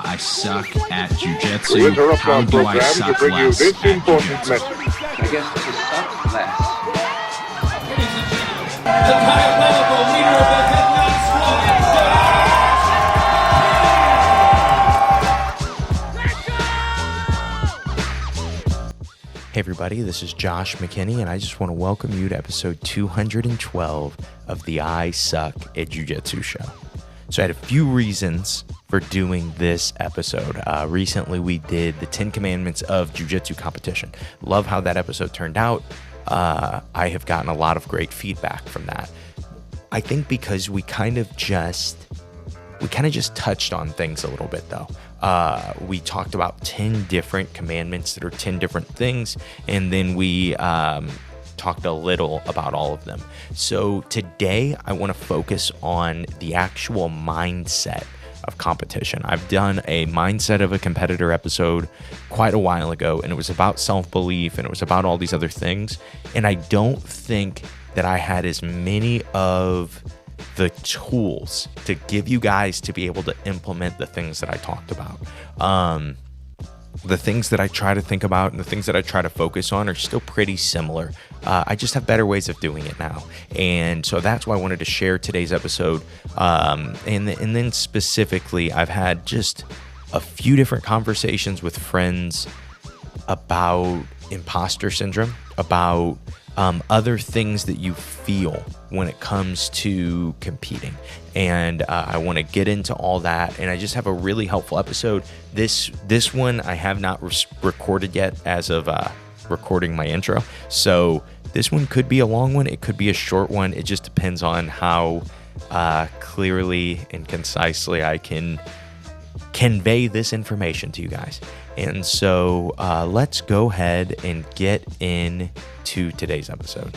I suck at Jiu Jitsu. How do I suck less at Jiu Jitsu? I guess to suck less. Ladies and gentlemen, the diabolical leader of the Headlock Squad. Hey everybody, this is Josh McKinney, and I just want to welcome you to episode 212 of the I Suck at Jiu Jitsu show. So I had a few reasons for doing this episode. Recently we did the 10 Commandments of Jiu Jitsu competition. Love how that episode turned out. I have gotten a lot of great feedback from that. I think because we kind of just touched on things a little bit though. We talked about 10 different commandments that are 10 different things, and then we talked a little about all of them. So today I want to focus on the actual mindset of competition. I've done a mindset of a competitor episode quite a while ago, and it was about self-belief and it was about all these other things. And I don't think that I had as many of the tools to give you guys to be able to implement the things that I talked about. The things that I try to think about and the things that I try to focus on are still pretty similar. I just have better ways of doing it now. And so that's why I wanted to share today's episode. And then specifically, I've had just a few different conversations with friends about imposter syndrome, about other things that you feel when it comes to competing. And I want to get into all that, and I just have a really helpful episode. This one I have not recorded yet as of recording my intro. So this one could be a long one. It could be a short one. It just depends on how clearly and concisely I can convey this information to you guys. And so let's go ahead and get into today's episode.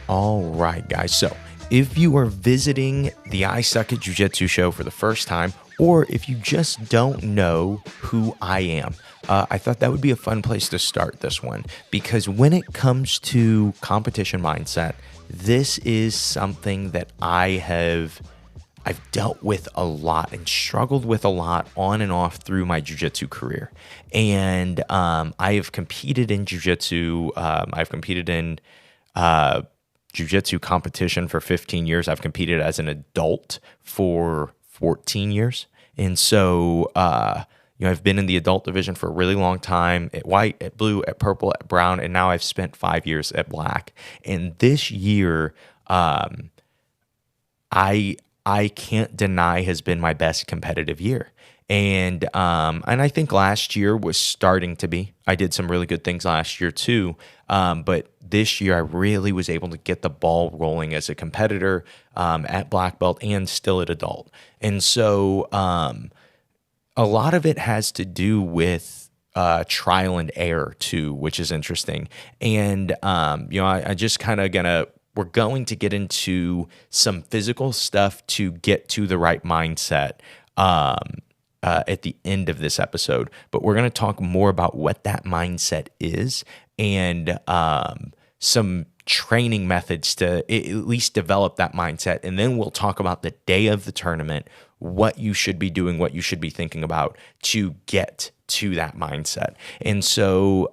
All right, guys. So if you are visiting the I Suck at Jiu Jitsu show for the first time, or if you just don't know who I am, I thought that would be a fun place to start this one, because when it comes to competition mindset, this is something that I've dealt with a lot and struggled with a lot on and off through my jiu-jitsu career. And I have competed in jiu-jitsu. I've competed in jiu-jitsu competition for 15 years. I've competed as an adult for 14 years. And so, I've been in the adult division for a really long time, at white, at blue, at purple, at brown, and now I've spent 5 years at black. And this year, I can't deny has been my best competitive year. And I think last year was starting to be. I did some really good things last year too. But this year I really was able to get the ball rolling as a competitor at black belt and still at adult. And so a lot of it has to do with trial and error too, which is interesting. And I just kind of we're going to get into some physical stuff to get to the right mindset at the end of this episode. But we're going to talk more about what that mindset is and some training methods to at least develop that mindset. And then we'll talk about the day of the tournament, what you should be doing, what you should be thinking about to get to that mindset. And so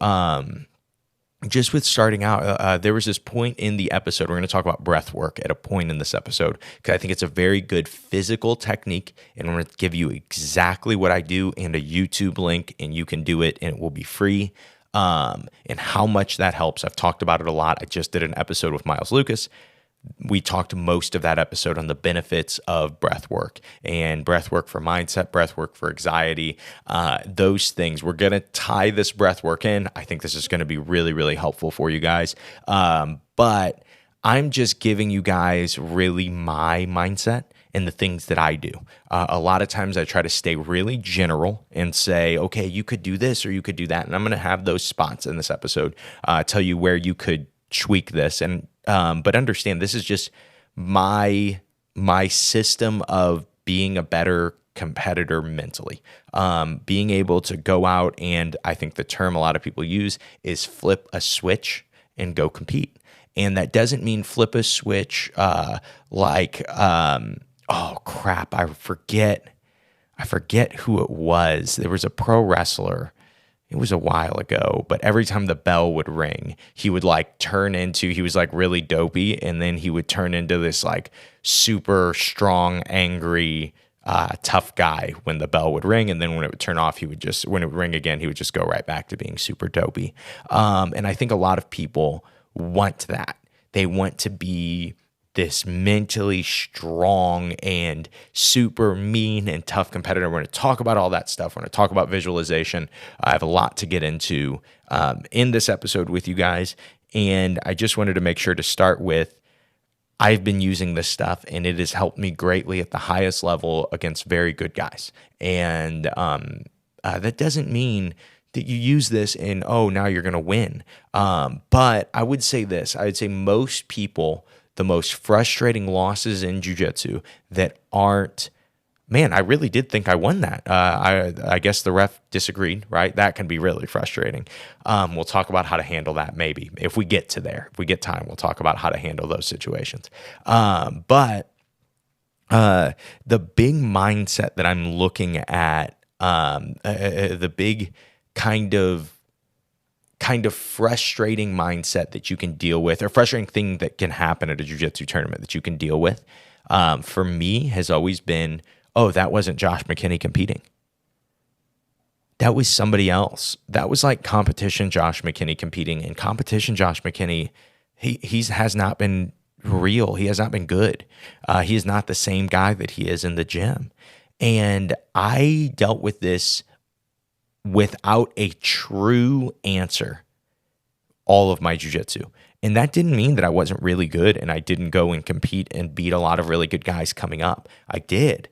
just with starting out, there was this point in the episode, we're going to talk about breathwork at a point in this episode, because I think it's a very good physical technique, and I'm going to give you exactly what I do and a YouTube link, and you can do it, and it will be free, and how much that helps. I've talked about it a lot. I just did an episode with Miles Lucas. We talked most of that episode on the benefits of breathwork and breathwork for mindset, breathwork for anxiety, those things. We're going to tie this breathwork in. I think this is going to be really, really helpful for you guys. But I'm just giving you guys really my mindset and the things that I do. A lot of times I try to stay really general and say, okay, you could do this or you could do that. And I'm going to have those spots in this episode, tell you where you could tweak this. And but understand, this is just my system of being a better competitor mentally. Being able to go out and I think the term a lot of people use is flip a switch and go compete. And that doesn't mean flip a switch oh crap, I forget who it was. There was a pro wrestler. It was a while ago, but every time the bell would ring, he would like he was like really dopey, and then he would turn into this like super strong, angry, tough guy when the bell would ring. And then when it would turn off, when it would ring again, he would just go right back to being super dopey. And I think a lot of people want that. They want to be this mentally strong and super mean and tough competitor. We're going to talk about all that stuff. We're going to talk about visualization. I have a lot to get into in this episode with you guys. And I just wanted to make sure to start with, I've been using this stuff and it has helped me greatly at the highest level against very good guys. And that doesn't mean that you use this and, now you're going to win. But I would say this. I would say most people, the most frustrating losses in jiu-jitsu that aren't, man, I really did think I won that. I guess the ref disagreed, right? That can be really frustrating. We'll talk about how to handle that maybe. If we get to there, if we get time, we'll talk about how to handle those situations. But the big mindset that I'm looking at, the big kind of frustrating mindset that you can deal with, or frustrating thing that can happen at a jiu-jitsu tournament that you can deal with, for me has always been, that wasn't Josh McKinney competing. That was somebody else. That was like competition Josh McKinney competing. And competition Josh McKinney, he has not been real. He has not been good. He is not the same guy that he is in the gym. And I dealt with this without a true answer all of my jiu-jitsu. And that didn't mean that I wasn't really good and I didn't go and compete and beat a lot of really good guys coming up. I did,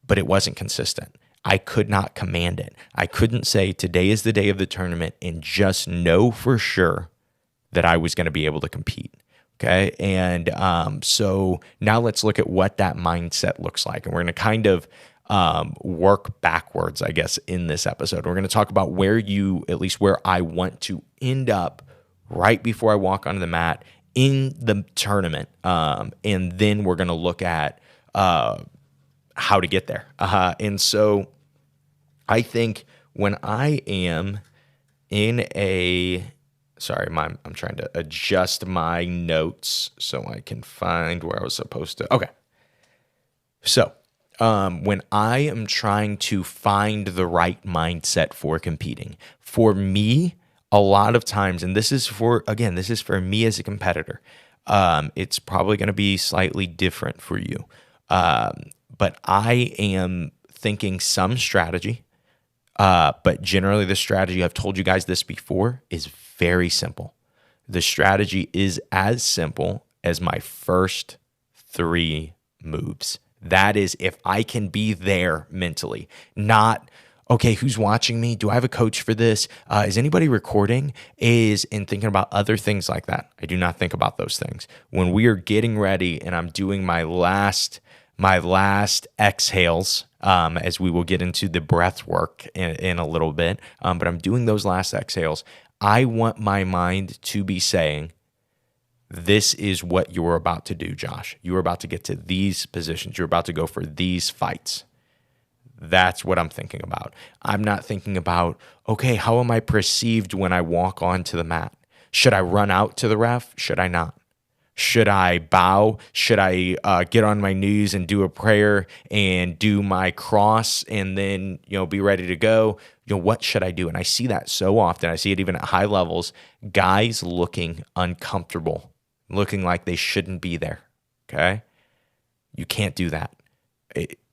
but it wasn't consistent. I could not command it. I couldn't say today is the day of the tournament and just know for sure that I was going to be able to compete. Okay. And so now let's look at what that mindset looks like. And we're going to kind of work backwards, I guess, in this episode. We're going to talk about where I want to end up right before I walk onto the mat in the tournament. And then we're going to look at how to get there. And so I think when I am in I'm trying to adjust my notes so I can find where I was supposed to. Okay. So when I am trying to find the right mindset for competing, for me, a lot of times, and this is for me as a competitor, it's probably going to be slightly different for you. But I am thinking some strategy, but generally the strategy, I've told you guys this before, is very simple. The strategy is as simple as my first 3 moves. That is, if I can be there mentally, not, okay, who's watching me? Do I have a coach for this? Is anybody recording? And thinking about other things like that. I do not think about those things. When we are getting ready and I'm doing my last exhales, as we will get into the breath work in a little bit, but I'm doing those last exhales, I want my mind to be saying, this is what you're about to do, Josh. You're about to get to these positions. You're about to go for these fights. That's what I'm thinking about. I'm not thinking about, okay, how am I perceived when I walk onto the mat? Should I run out to the ref? Should I not? Should I bow? Should I get on my knees and do a prayer and do my cross and then, be ready to go? What should I do? And I see that so often. I see it even at high levels. Guys looking uncomfortable, looking like they shouldn't be there. Okay? You can't do that.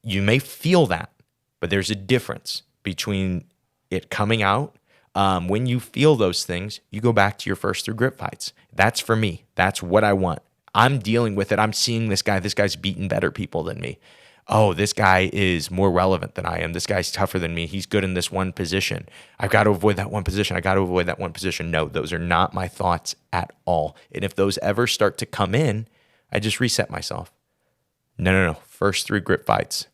You may feel that, but there's a difference between it coming out. When you feel those things, you go back to your first 3 grip fights. That's for me. That's what I want. I'm dealing with it. I'm seeing this guy. This guy's beaten better people than me. Oh, this guy is more relevant than I am. This guy's tougher than me. He's good in this one position. I've got to avoid that one position. I got to avoid that one position. No, those are not my thoughts at all. And if those ever start to come in, I just reset myself. No. First 3 grip fights.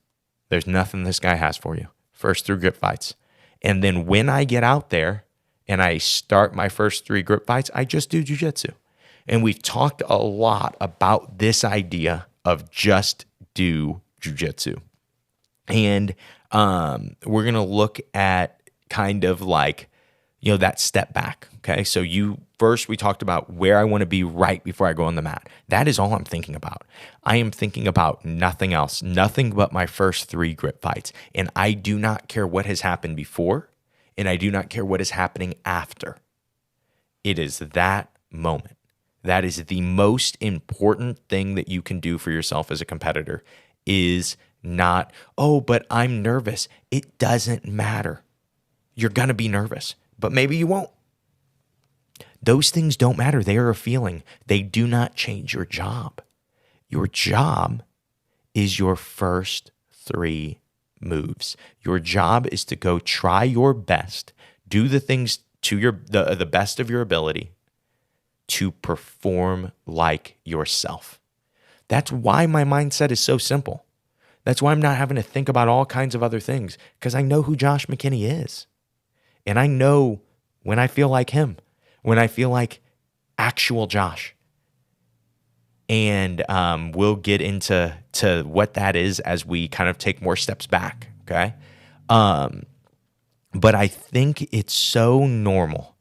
There's nothing this guy has for you. First 3 grip fights. And then when I get out there and I start my first 3 grip fights, I just do jiu-jitsu. And we've talked a lot about this idea of just do jiu-jitsu. And we're going to look at kind of like, that step back. Okay. So we talked about where I want to be right before I go on the mat. That is all I'm thinking about. I am thinking about nothing else, nothing but my first 3 grip fights. And I do not care what has happened before, and I do not care what is happening after. It is that moment. That is the most important thing that you can do for yourself as a competitor, is not, oh, but I'm nervous. It doesn't matter. You're going to be nervous, but maybe you won't. Those things don't matter. They are a feeling. They do not change your job. Your job is your first 3 moves. Your job is to go try your best, do the things to the best of your ability to perform like yourself. That's why my mindset is so simple. That's why I'm not having to think about all kinds of other things, because I know who Josh McKinney is. And I know when I feel like him, when I feel like actual Josh. And we'll get into what that is as we kind of take more steps back, okay? But I think it's so normal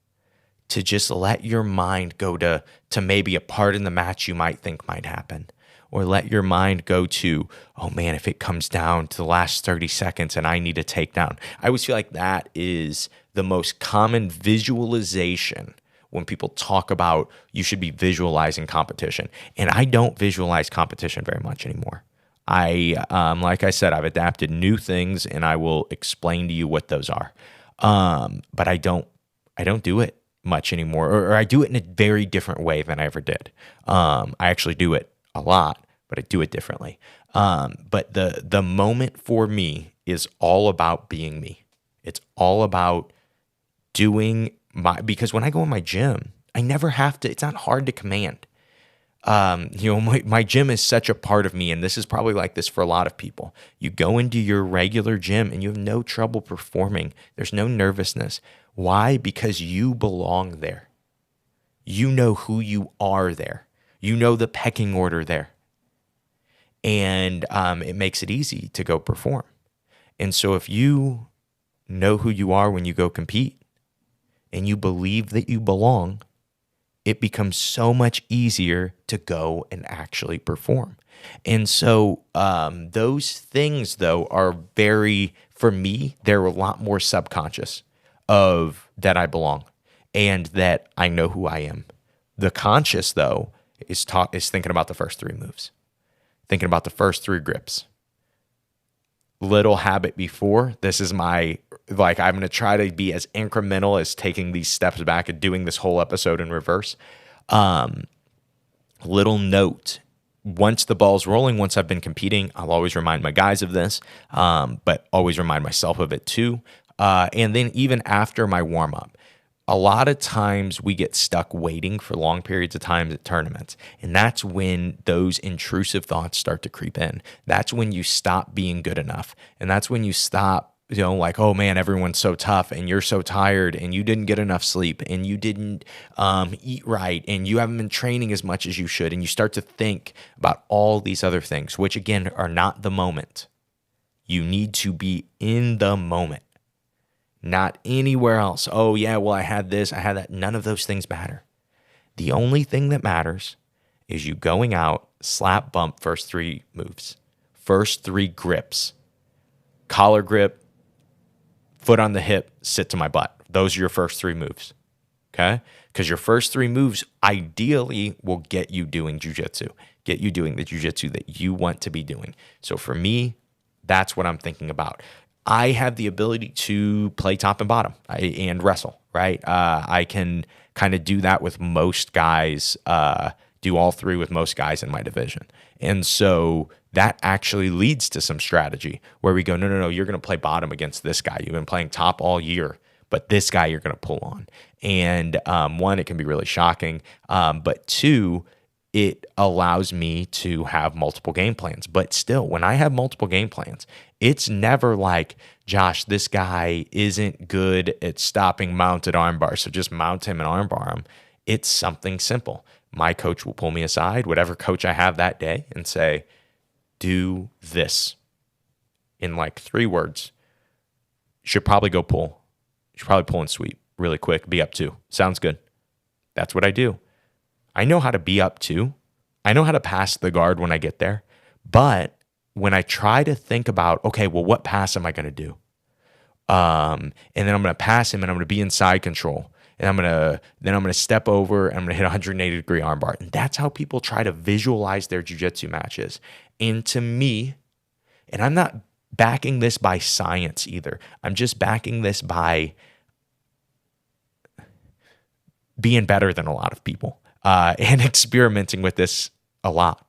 to just let your mind go to maybe a part in the match you might think might happen. Or let your mind go to, oh man, if it comes down to the last 30 seconds and I need a takedown. I always feel like that is the most common visualization when people talk about you should be visualizing competition. And I don't visualize competition very much anymore. Like I said, I've adapted new things, and I will explain to you what those are. But I don't do it much anymore, or I do it in a very different way than I ever did. I actually do it a lot, but I do it differently. But the moment for me is all about being me. It's all about doing because when I go in my gym, I never have to, it's not hard to command. My gym is such a part of me, and this is probably like this for a lot of people. You go into your regular gym and you have no trouble performing. There's no nervousness. Why? Because you belong there. You know who you are there. You know the pecking order there. And it makes it easy to go perform. And so if you know who you are when you go compete, and you believe that you belong, it becomes so much easier to go and actually perform. And so those things, though, are for me, they're a lot more subconscious of that I belong and that I know who I am. The conscious, though, is thinking about the first 3 moves, thinking about the first 3 grips. Little habit before, this is I'm going to try to be as incremental as taking these steps back and doing this whole episode in reverse. Little note, once the ball's rolling, once I've been competing, I'll always remind my guys of this, but always remind myself of it too. And then even after my warm-up, a lot of times we get stuck waiting for long periods of time at tournaments. And that's when those intrusive thoughts start to creep in. That's when you stop being good enough. And that's when you stop, like, oh man, everyone's so tough and you're so tired and you didn't get enough sleep and you didn't eat right and you haven't been training as much as you should. And you start to think about all these other things, which again are not the moment. You need to be in the moment. Not anywhere else. Oh, yeah, well, I had this, I had that. None of those things matter. The only thing that matters is you going out, slap, bump, first 3 moves, first 3 grips, collar grip, foot on the hip, sit to my butt. Those are your first 3 moves, okay? Because your first 3 moves ideally will get you doing jiu-jitsu, get you doing the jiu-jitsu that you want to be doing. So for me, that's what I'm thinking about. I have the ability to play top and bottom and wrestle, right? I can kind of do that with most guys, do all 3 with most guys in my division. And so that actually leads to some strategy where we go, no, you're going to play bottom against this guy. You've been playing top all year, but this guy you're going to pull on. And 1, it can be really shocking. But 2, it allows me to have multiple game plans. But still, when I have multiple game plans, it's never like, Josh, this guy isn't good at stopping mounted armbar, so just mount him and armbar him. It's something simple. My coach will pull me aside, whatever coach I have that day, and say, do this. In like 3 words. You should probably go pull. You should probably pull and sweep really quick, be up 2. Sounds good. That's what I do. I know how to be up 2. I know how to pass the guard when I get there. But when I try to think about, okay, well, what pass am I going to do? And then I'm going to pass him and I'm going to be in side control. And I'm going to step over and I'm going to hit a 180-degree armbar. And that's how people try to visualize their jiu-jitsu matches. And to me, and I'm not backing this by science either. I'm just backing this by being better than a lot of people and experimenting with this a lot.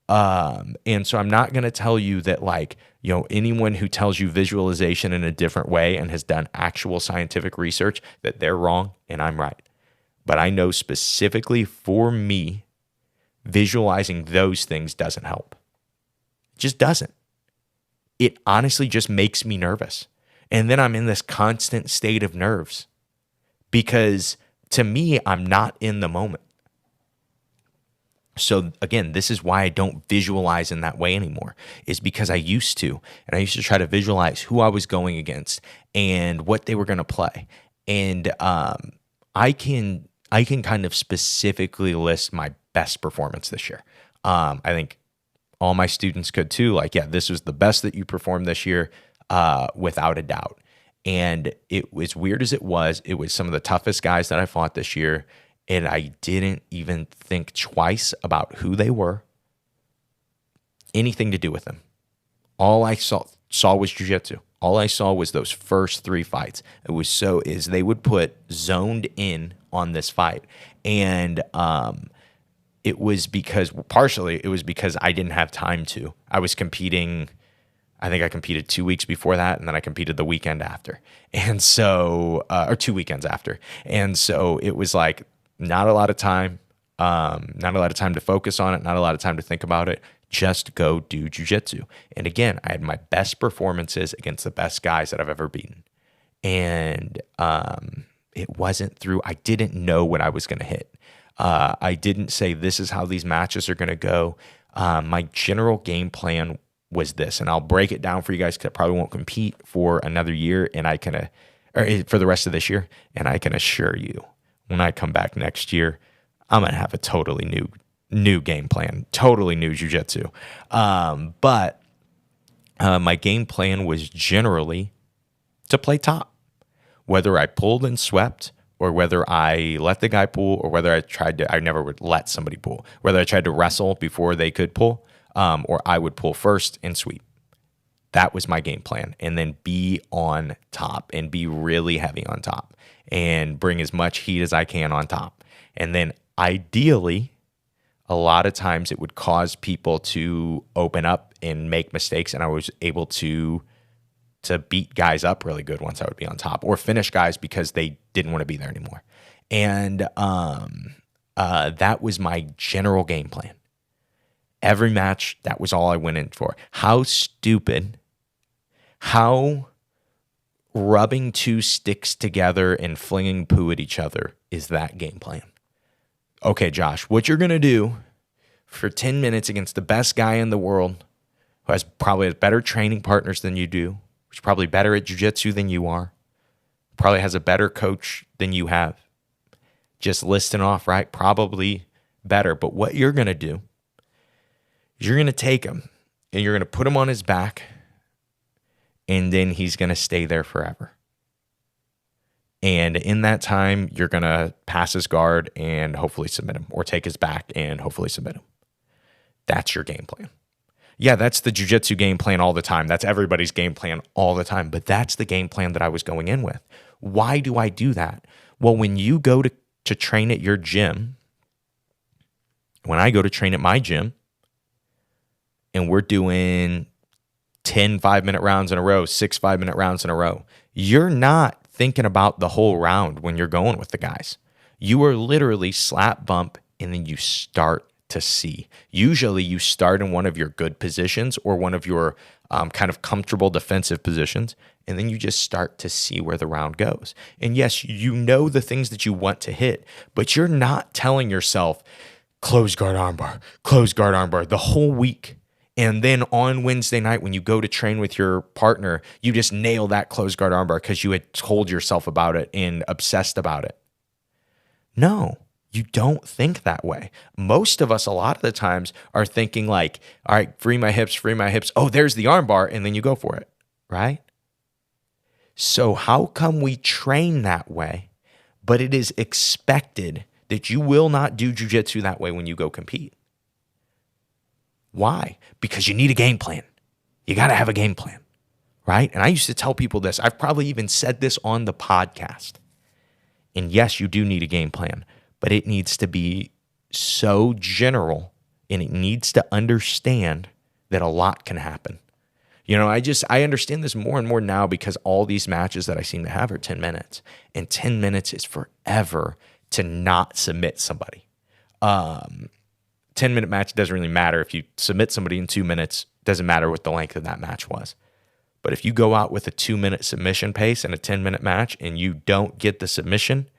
And so I'm not going to tell you that, like, you know, anyone who tells you visualization in a different way and has done actual scientific research, that they're wrong and I'm right. But I know specifically for me, visualizing those things doesn't help. It just doesn't. It honestly just makes me nervous. And then I'm in this constant state of nerves because to me, I'm not in the moment. So again, this is why I don't visualize in that way anymore, is because I used to. And I used to try to visualize who I was going against and what they were going to play. And I can kind of specifically list my best performance this year. I think all my students could too. Like, yeah, this was the best that you performed this year, without a doubt. And it was weird as it was some of the toughest guys that I fought this year. And I didn't even think twice about who they were, anything to do with them. All I saw was jiu-jitsu. All I saw was those first 3 fights. They would put zoned in on this fight. And it was because I didn't have time to. I was competing. I think I competed 2 weeks before that, and then I competed the weekend after. And so, or 2 weekends after. And so it was like, not a lot of time, not a lot of time to focus on it, not a lot of time to think about it. Just go do jiu-jitsu. And again, I had my best performances against the best guys that I've ever beaten. And it wasn't through, I didn't know what I was going to hit. I didn't say, this is how these matches are going to go. My general game plan was this, and I'll break it down for you guys because I probably won't compete for another year, and or for the rest of this year. And I can assure you, when I come back next year, I'm going to have a totally new game plan, totally new jiu-jitsu. But my game plan was generally to play top. Whether I pulled and swept, or whether I let the guy pull, or whether I never would let somebody pull. Whether I tried to wrestle before they could pull, or I would pull first and sweep. That was my game plan. And then be on top and be really heavy on top and bring as much heat as I can on top. And then ideally, a lot of times it would cause people to open up and make mistakes. And I was able to beat guys up really good once I would be on top, or finish guys because they didn't want to be there anymore. And that was my general game plan. Every match, that was all I went in for. How stupid, how rubbing 2 sticks together and flinging poo at each other is that game plan. Okay, Josh, what you're going to do for 10 minutes against the best guy in the world, who probably has better training partners than you do, who's probably better at jiu-jitsu than you are, probably has a better coach than you have. Just listing off, right? Probably better. But what you're going to do, you're going to take him and you're going to put him on his back, and then he's going to stay there forever. And in that time, you're going to pass his guard and hopefully submit him, or take his back and hopefully submit him. That's your game plan. Yeah, that's the jiu-jitsu game plan all the time. That's everybody's game plan all the time. But that's the game plan that I was going in with. Why do I do that? Well, when you go to train at your gym, when I go to train at my gym, and we're doing 10 5-minute rounds in a row, 6 5-minute rounds in a row, you're not thinking about the whole round when you're going with the guys. You are literally slap bump, and then you start to see. Usually you start in one of your good positions or one of your kind of comfortable defensive positions, and then you just start to see where the round goes. And yes, you know the things that you want to hit, but you're not telling yourself, close guard armbar the whole week. And then on Wednesday night, when you go to train with your partner, you just nail that close guard armbar because you had told yourself about it and obsessed about it. No, you don't think that way. Most of us, a lot of the times, are thinking like, all right, free my hips. Oh, there's the armbar. And then you go for it, right? So how come we train that way, but it is expected that you will not do jiu-jitsu that way when you go compete? Why? Because you need a game plan. You got to have a game plan, right? And I used to tell people this. I've probably even said this on the podcast. And yes, you do need a game plan, but it needs to be so general and it needs to understand that a lot can happen. You know, I understand this more and more now because all these matches that I seem to have are 10 minutes. And 10 minutes is forever to not submit somebody. 10-minute match doesn't really matter. If you submit somebody in 2 minutes, doesn't matter what the length of that match was. But if you go out with a 2-minute submission pace in a 10-minute match and you don't get the submission,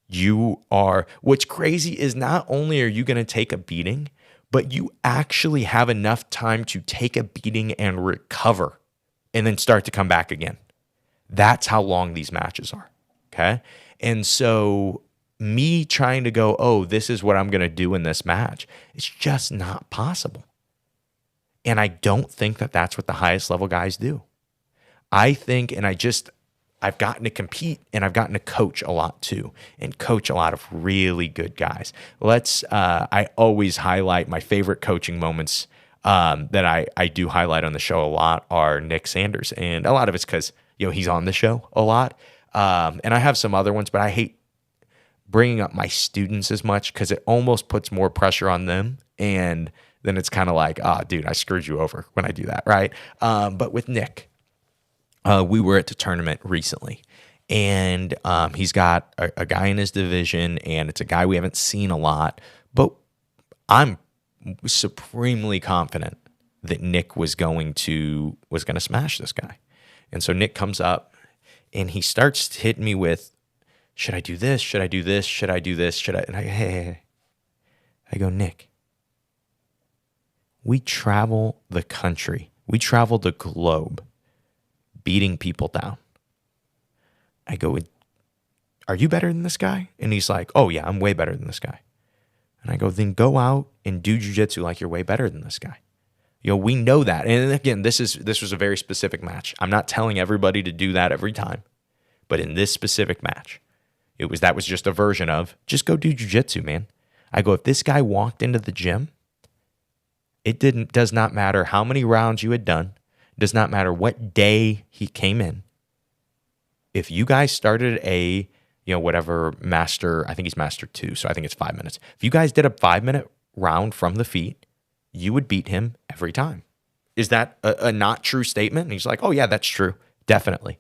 what's crazy is not only are you going to take a beating, but you actually have enough time to take a beating and recover and then start to come back again. That's how long these matches are, okay? And so me trying to go, oh, this is what I'm going to do in this match, it's just not possible. And I don't think that that's what the highest level guys do. I think, and I've gotten to compete and I've gotten to coach a lot too, and coach a lot of really good guys. I always highlight my favorite coaching moments that I do highlight on the show a lot are Nick Sanders. And a lot of it's because, he's on the show a lot. And I have some other ones, but I hate bringing up my students as much because it almost puts more pressure on them. And then it's kind of like, dude, I screwed you over when I do that, right? But with Nick, we were at the tournament recently, and he's got a guy in his division, and it's a guy we haven't seen a lot, but I'm supremely confident that Nick was going to smash this guy. And so Nick comes up, and he starts hitting me with, should I do this? Should I do this? Should I do this? And hey. I go, Nick, we travel the country. We travel the globe beating people down. I go, are you better than this guy? And he's like, oh yeah, I'm way better than this guy. And I go, then go out and do jiu-jitsu like you're way better than this guy. We know that. And again, this was a very specific match. I'm not telling everybody to do that every time. But in this specific match, that was just a version of just go do jiu-jitsu, man. I go, if this guy walked into the gym, does not matter how many rounds you had done, does not matter what day he came in. If you guys started whatever master, I think he's master 2, so I think it's 5 minutes. If you guys did a 5-minute round from the feet, you would beat him every time. Is that a not true statement? And he's like, oh yeah, that's true. Definitely.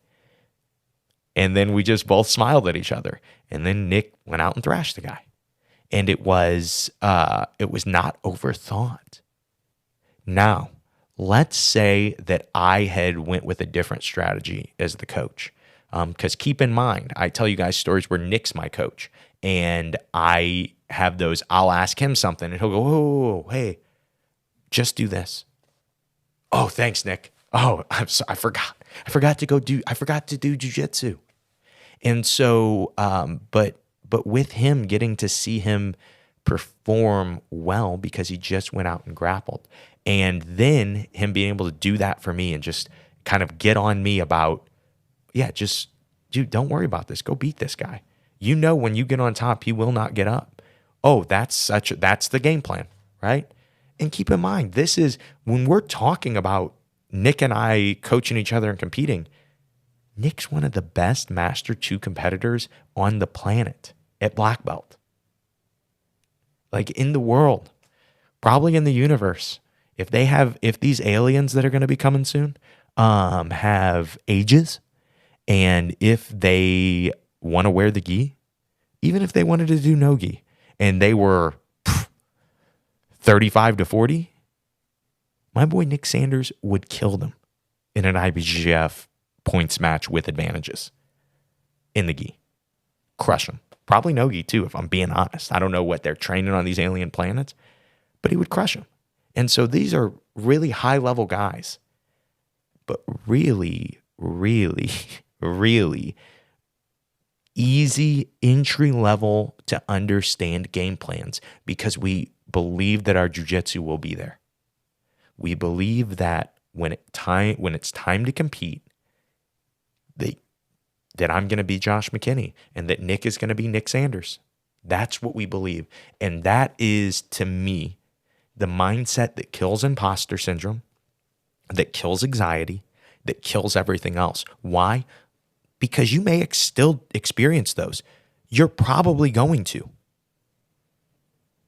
And then we just both smiled at each other. And then Nick went out and thrashed the guy. And it was not overthought. Now, let's say that I had went with a different strategy as the coach. Because keep in mind, I tell you guys stories where Nick's my coach. And I have those, I'll ask him something and he'll go, oh, hey, just do this. Oh, thanks, Nick. Oh, I forgot. I forgot to do jiu-jitsu. And so, but with him, getting to see him perform well because he just went out and grappled. And then him being able to do that for me and just kind of get on me about, dude, don't worry about this. Go beat this guy. When you get on top, he will not get up. Oh, that's the game plan, right? And keep in mind, this is when we're talking about Nick and I coaching each other and competing, Nick's one of the best Master 2 competitors on the planet at black belt. Like in the world, probably in the universe. If these aliens that are going to be coming soon have ages, and if they want to wear the gi, even if they wanted to do no gi, and they were 35-40, my boy Nick Sanders would kill them in an IBJJF points match with advantages in the gi. Crush them. Probably no gi too, if I'm being honest. I don't know what they're training on these alien planets, but he would crush them. And so these are really high-level guys, but really, really, really easy entry level to understand game plans because we believe that our jiu-jitsu will be there. We believe that when it's time to compete, that I'm going to be Josh McKinney and that Nick is going to be Nick Sanders. That's what we believe. And that is, to me, the mindset that kills imposter syndrome, that kills anxiety, that kills everything else. Why? Because you may still experience those. You're probably going to.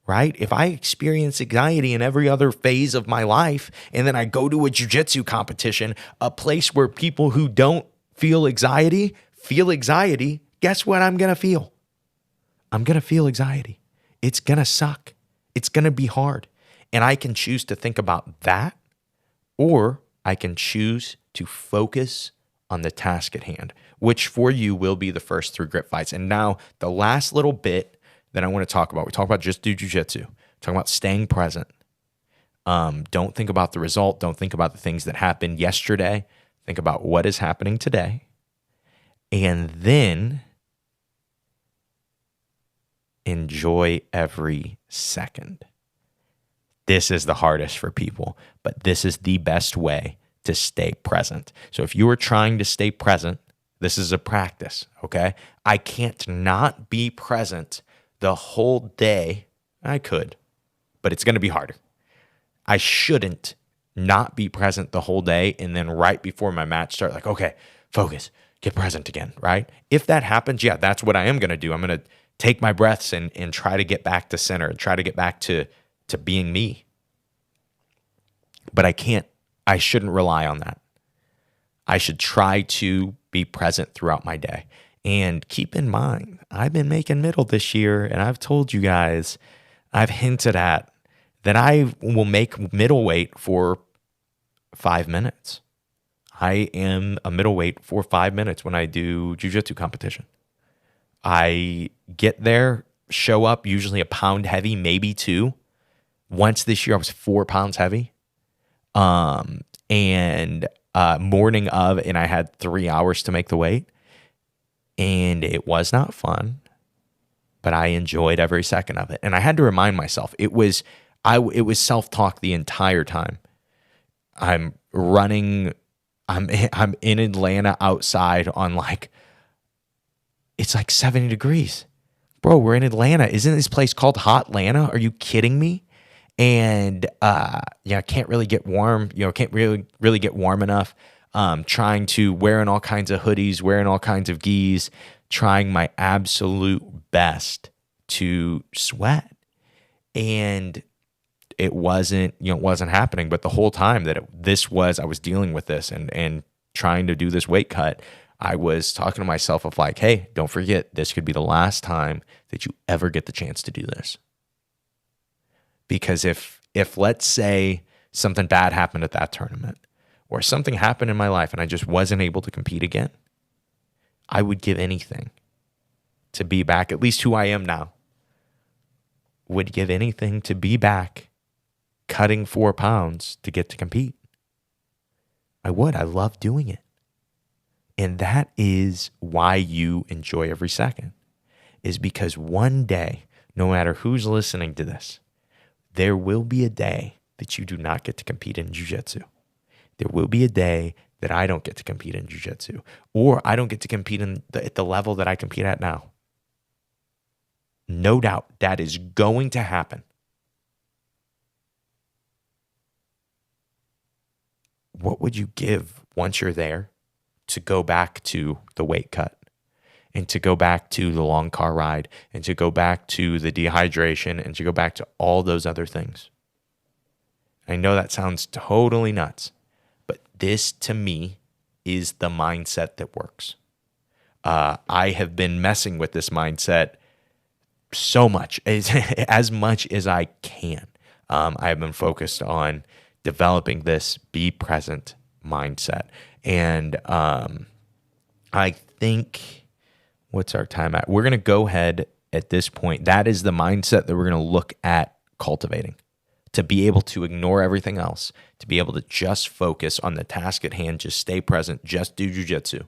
Right? If I experience anxiety in every other phase of my life, and then I go to a jiu-jitsu competition, a place where people who don't feel anxiety, guess what I'm going to feel? I'm going to feel anxiety. It's going to suck. It's going to be hard. And I can choose to think about that, or I can choose to focus on the task at hand, which for you will be the first 3 grit fights. And now the last little bit that I want to talk about, we talk about just do jiu-jitsu, talk about staying present. Don't think about the result. Don't think about the things that happened yesterday. Think about what is happening today. And then enjoy every second. This is the hardest for people, but this is the best way to stay present. So if you are trying to stay present, this is a practice, okay? I can't not be present the whole day. I could, but it's going to be harder. I shouldn't not be present the whole day and then right before my match start, like, okay, focus, get present again, right? If that happens, yeah, that's what I am going to do. I'm going to take my breaths and try to get back to center and try to get back to being me. But I shouldn't rely on that. I should try to be present throughout my day. And keep in mind, I've been making middle this year, and I've told you guys, I've hinted at that I will make middleweight for 5 minutes. I am a middleweight for 5 minutes when I do jiu-jitsu competition. I get there, show up, usually a pound heavy, maybe 2. Once this year, I was 4 pounds heavy. Morning of, and I had 3 hours to make the weight. And it was not fun, but I enjoyed every second of it. And I had to remind myself, it was self-talk the entire time. I'm running, I'm in Atlanta outside on it's like 70 degrees. Bro, we're in Atlanta. Isn't this place called Hot Atlanta? Are you kidding me? And I can't really get warm, can't really get warm enough. Wearing all kinds of hoodies, wearing all kinds of gis, trying my absolute best to sweat. And it wasn't happening. But the whole time that I was dealing with this and trying to do this weight cut, I was talking to myself of like, hey, don't forget, this could be the last time that you ever get the chance to do this. Because if let's say something bad happened at that tournament, or something happened in my life and I just wasn't able to compete again, I would give anything to be back, at least who I am now. Would give anything to be back cutting 4 pounds to get to compete. I would. I love doing it. And that is why you enjoy every second, is because one day, no matter who's listening to this, there will be a day that you do not get to compete in jiu-jitsu. There will be a day that I don't get to compete in jiu-jitsu, or I don't get to compete at the level that I compete at now. No doubt that is going to happen. What would you give once you're there to go back to the weight cut, and to go back to the long car ride, and to go back to the dehydration, and to go back to all those other things? I know that sounds totally nuts, but this to me is the mindset that works. I have been messing with this mindset so much, as much as I can. I have been focused on developing this be present mindset. And I think, what's our time at? We're going to go ahead at this point. That is the mindset that we're going to look at cultivating, to be able to ignore everything else, to be able to just focus on the task at hand, just stay present, just do jiu-jitsu.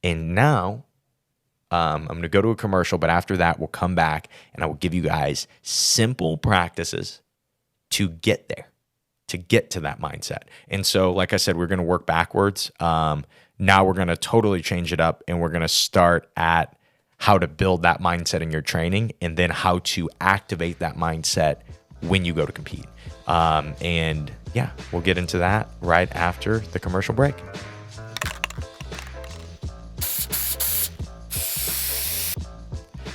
And now I'm going to go to a commercial, but after that, we'll come back and I will give you guys simple practices to get there, to get to that mindset. And so, like I said, we're going to work backwards. Now we're going to totally change it up, and we're going to start at how to build that mindset in your training, and then how to activate that mindset when you go to compete. And yeah, we'll get into that right after the commercial break.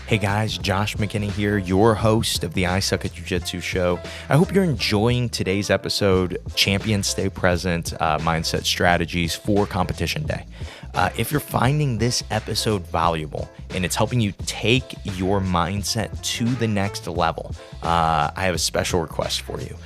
Hey guys, Josh McKinney here, your host of the I Suck at Jiu Jitsu show. I hope you're enjoying today's episode, Champion Stay Present Mindset Strategies for Competition Day. If you're finding this episode valuable and it's helping you take your mindset to the next level, I have a special request for you.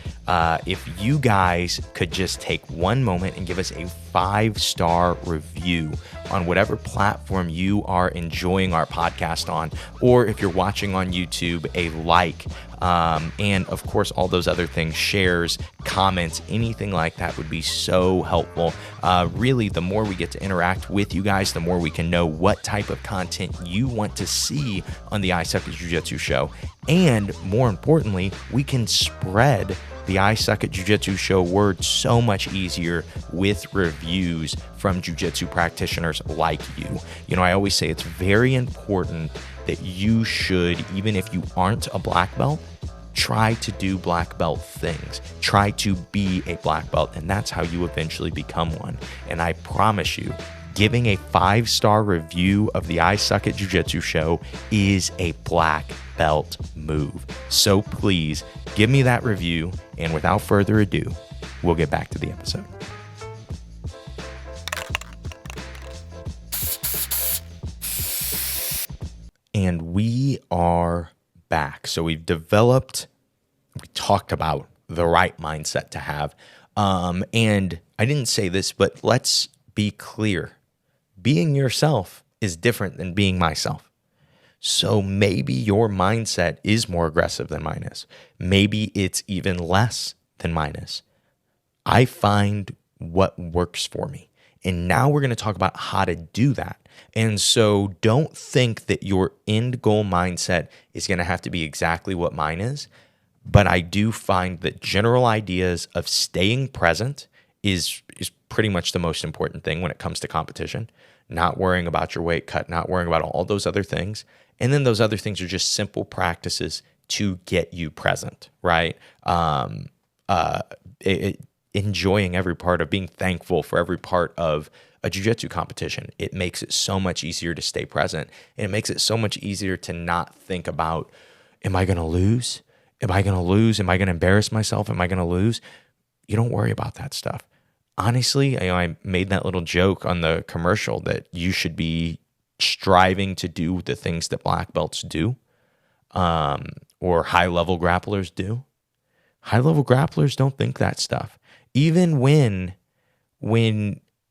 If you guys could just take one moment and give us a 5-star review on whatever platform you are enjoying our podcast on, or if you're watching on YouTube, a like, and of course, all those other things, shares, comments, anything like that would be so helpful. Really, the more we get to interact with you guys, the more we can know what type of content you want to see on the I Suck at Jiu Jitsu show. And more importantly, we can spread the I Suck at Jiu Jitsu show word so much easier with reviews from Jiu Jitsu practitioners like you. You know, I always say it's very important that you should, even if you aren't a black belt, try to do black belt things. Try to be a black belt, and that's how you eventually become one. And I promise you, giving a 5-star review of the I Suck at Jiu Jitsu show is a black belt move. So please give me that review, and without further ado, we'll get back to the episode. And we are back. So we talked about the right mindset to have. And I didn't say this, but let's be clear. Being yourself is different than being myself. So maybe your mindset is more aggressive than mine is. Maybe it's even less than mine is. I find what works for me. And now we're going to talk about how to do that. And so don't think that your end goal mindset is going to have to be exactly what mine is. But I do find that general ideas of staying present is pretty much the most important thing when it comes to competition. Not worrying about your weight cut, not worrying about all those other things. And then those other things are just simple practices to get you present, right? Enjoying every part of being thankful for every part of a jiu-jitsu competition. It makes it so much easier to stay present. And it makes it so much easier to not think about, am I going to lose? Am I going to lose? Am I going to embarrass myself? Am I going to lose? You don't worry about that stuff. Honestly, I made that little joke on the commercial that you should be striving to do the things that black belts do, or high-level grapplers do. High-level grapplers don't think that stuff. Even when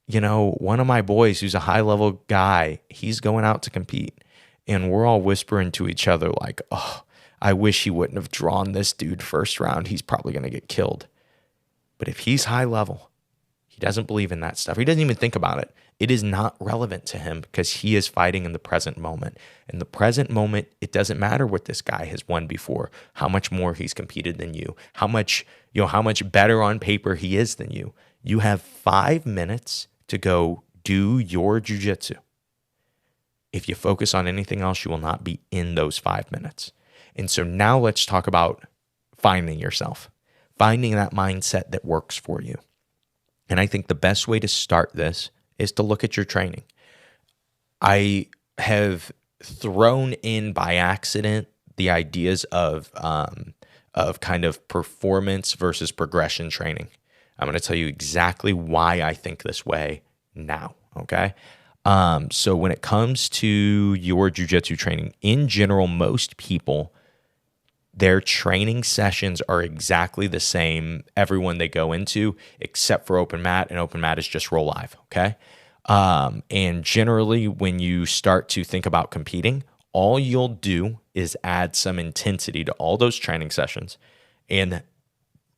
you know, one of my boys who's a high-level guy, he's going out to compete, and we're all whispering to each other like, oh, I wish he wouldn't have drawn this dude first round. He's probably going to get killed. But if he's high-level, he doesn't believe in that stuff. He doesn't even think about it. It is not relevant to him because he is fighting in the present moment. In the present moment, it doesn't matter what this guy has won before, how much more he's competed than you, how much better on paper he is than you. You have 5 minutes to go do your jiu-jitsu. If you focus on anything else, you will not be in those 5 minutes. And so now let's talk about finding yourself, finding that mindset that works for you. And I think the best way to start this is to look at your training. I have thrown in by accident the ideas of kind of performance versus progression training. I'm going to tell you exactly why I think this way now, okay? So when it comes to your jiu-jitsu training, in general, most people Their training sessions are exactly the same, everyone they go into, except for open mat, and open mat is just roll live, okay? And generally, when you start to think about competing, all you'll do is add some intensity to all those training sessions and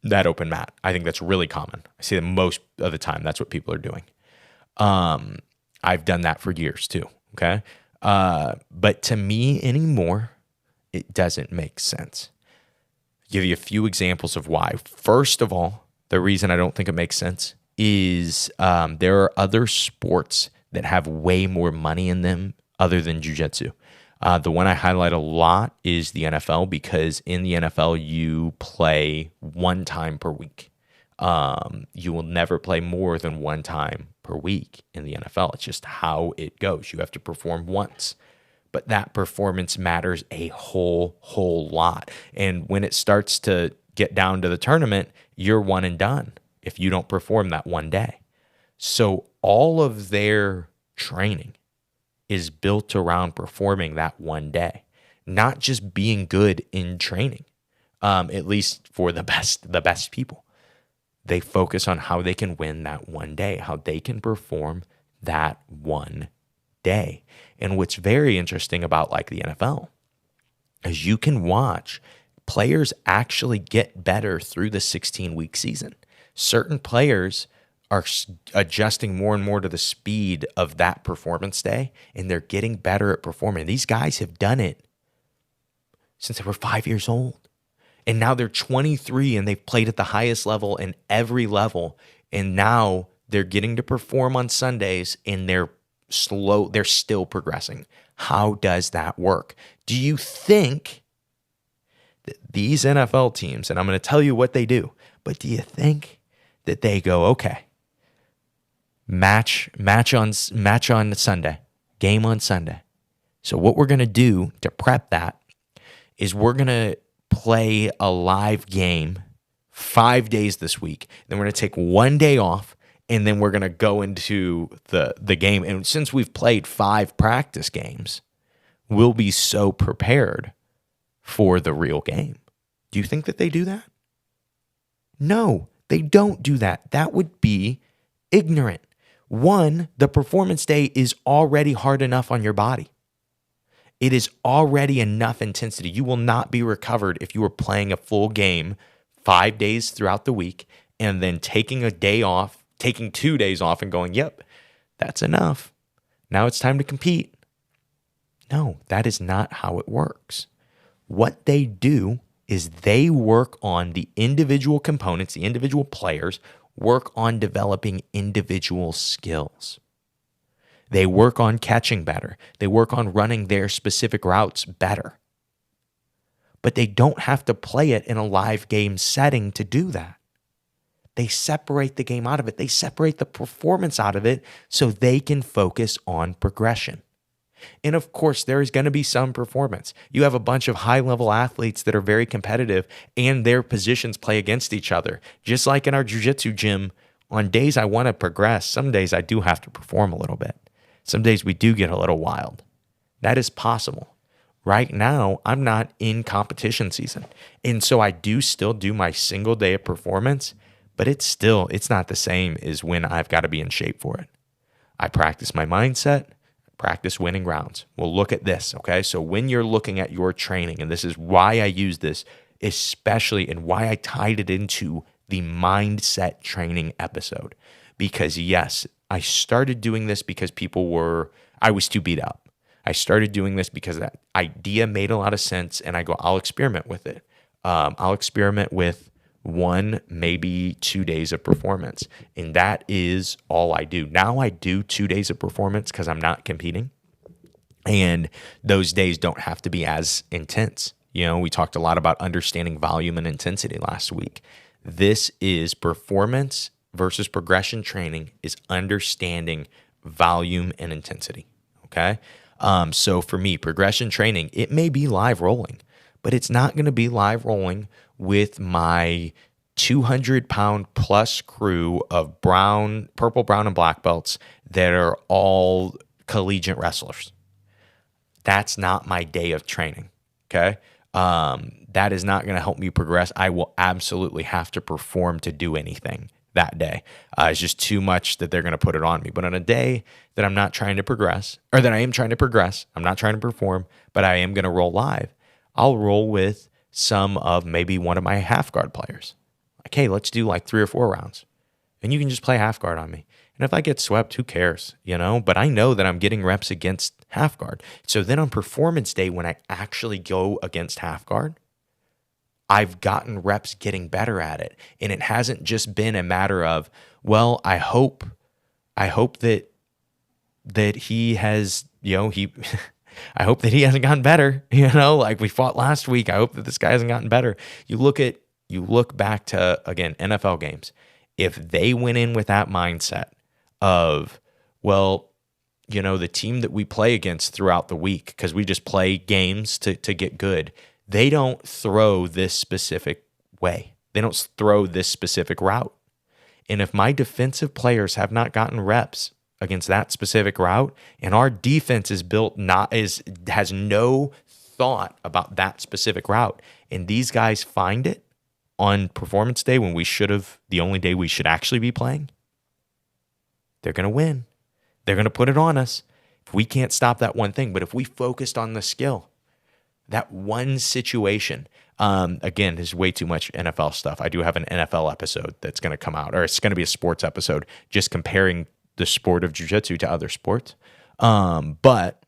that open mat. I think that's really common. I see that most of the time that's what people are doing. I've done that for years too, okay? But to me anymore, it doesn't make sense. I'll give you a few examples of why. First of all, the reason I don't think it makes sense is there are other sports that have way more money in them other than Jiu Jitsu. The one I highlight a lot is the NFL, because in the NFL, you play one time per week. You will never play more than one time per week in the NFL. It's just how it goes. You have to perform once, but that performance matters a whole lot. And when it starts to get down to the tournament, you're one and done if you don't perform that one day. So all of their training is built around performing that one day, not just being good in training, at least for the best people. They focus on how they can win that one day, how they can perform that one day. And what's very interesting about like the NFL is you can watch players actually get better through the 16-week season. Certain players are adjusting more and more to the speed of that performance day, and they're getting better at performing. These guys have done it since they were 5 years old. And now they're 23 and they've played at the highest level in every level. And now they're getting to perform on Sundays and they're still progressing. How does that work? Do you think that these NFL teams, and I'm going to tell you what they do, but do you think that they go, okay, match on Sunday, game on Sunday. So what we're going to do to prep that is we're going to play a live game 5 days this week. Then we're going to take one day off, and then we're going to go into the game. And since we've played 5 practice games, we'll be so prepared for the real game. Do you think that they do that? No, they don't do that. That would be ignorant. One, the performance day is already hard enough on your body. It is already enough intensity. You will not be recovered if you are playing a full game 5 days throughout the week and then taking a day off, taking 2 days off and going, yep, that's enough. Now it's time to compete. No, that is not how it works. What they do is they work on the individual components, the individual players work on developing individual skills. They work on catching better. They work on running their specific routes better. But they don't have to play it in a live game setting to do that. They separate the game out of it. They separate the performance out of it so they can focus on progression. And of course, there is going to be some performance. You have a bunch of high-level athletes that are very competitive and their positions play against each other. Just like in our jiu-jitsu gym, on days I want to progress, some days I do have to perform a little bit. Some days we do get a little wild. That is possible. Right now, I'm not in competition season. And so I do still do my single day of performance, but it's not the same as when I've got to be in shape for it. I practice my mindset, practice winning rounds. We'll look at this, okay? So when you're looking at your training, and this is why I use this, especially, and why I tied it into the mindset training episode. Because yes, I started doing this because I was too beat up. I started doing this because that idea made a lot of sense, and I go, I'll experiment with it. I'll experiment with 1, maybe 2 days of performance. And that is all I do. Now I do 2 days of performance because I'm not competing. And those days don't have to be as intense. You know, we talked a lot about understanding volume and intensity last week. This is performance versus progression training is understanding volume and intensity. Okay. So for me, progression training, it may be live rolling, but it's not going to be live rolling with my 200-pound plus crew of purple, brown, and black belts that are all collegiate wrestlers. That's not my day of training, okay? That is not going to help me progress. I will absolutely have to perform to do anything that day. It's just too much that they're going to put it on me. But on a day that I'm not trying to progress, or that I am trying to progress, I'm not trying to perform, but I am going to roll live, I'll roll with some of maybe one of my half guard players. Like, hey, let's do like 3 or 4 rounds. And you can just play half guard on me. And if I get swept, who cares, But I know that I'm getting reps against half guard. So then on performance day, when I actually go against half guard, I've gotten reps getting better at it. And it hasn't just been a matter of, well, I hope that he has, I hope that he hasn't gotten better, like we fought last week. I hope that this guy hasn't gotten better. You look back to, again, NFL games. If they went in with that mindset of, well, the team that we play against throughout the week, because we just play games to get good, they don't throw this specific way. They don't throw this specific route. And if my defensive players have not gotten reps against that specific route, and our defense is has no thought about that specific route, and these guys find it on performance day when we should have, the only day we should actually be playing, they're going to win. They're going to put it on us. If we can't stop that one thing, but if we focused on the skill, that one situation, again, there's way too much NFL stuff. I do have an NFL episode that's going to come out, or it's going to be a sports episode, just comparing the sport of jiu-jitsu to other sports. But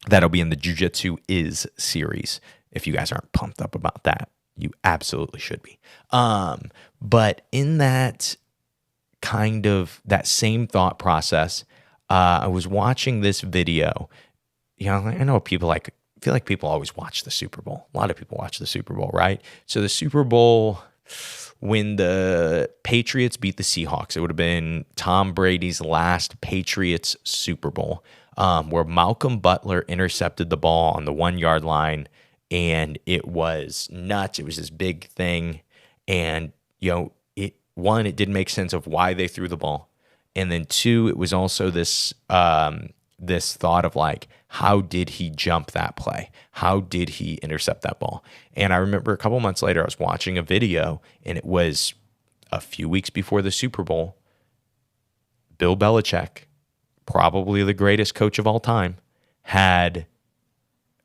that'll be in the Jiu-Jitsu Is series. If you guys aren't pumped up about that, you absolutely should be. But in that kind of that same thought process, I was watching this video. I know people I feel like people always watch the Super Bowl. A lot of people watch the Super Bowl, right? So the Super Bowl, when the Patriots beat the Seahawks, it would have been Tom Brady's last Patriots Super Bowl, where Malcolm Butler intercepted the ball on the 1-yard line, and it was nuts. It was this big thing, and it didn't make sense of why they threw the ball, and then 2, it was also this this thought of like, how did he jump that play? How did he intercept that ball? And I remember a couple months later, I was watching a video, and it was a few weeks before the Super Bowl. Bill Belichick, probably the greatest coach of all time, had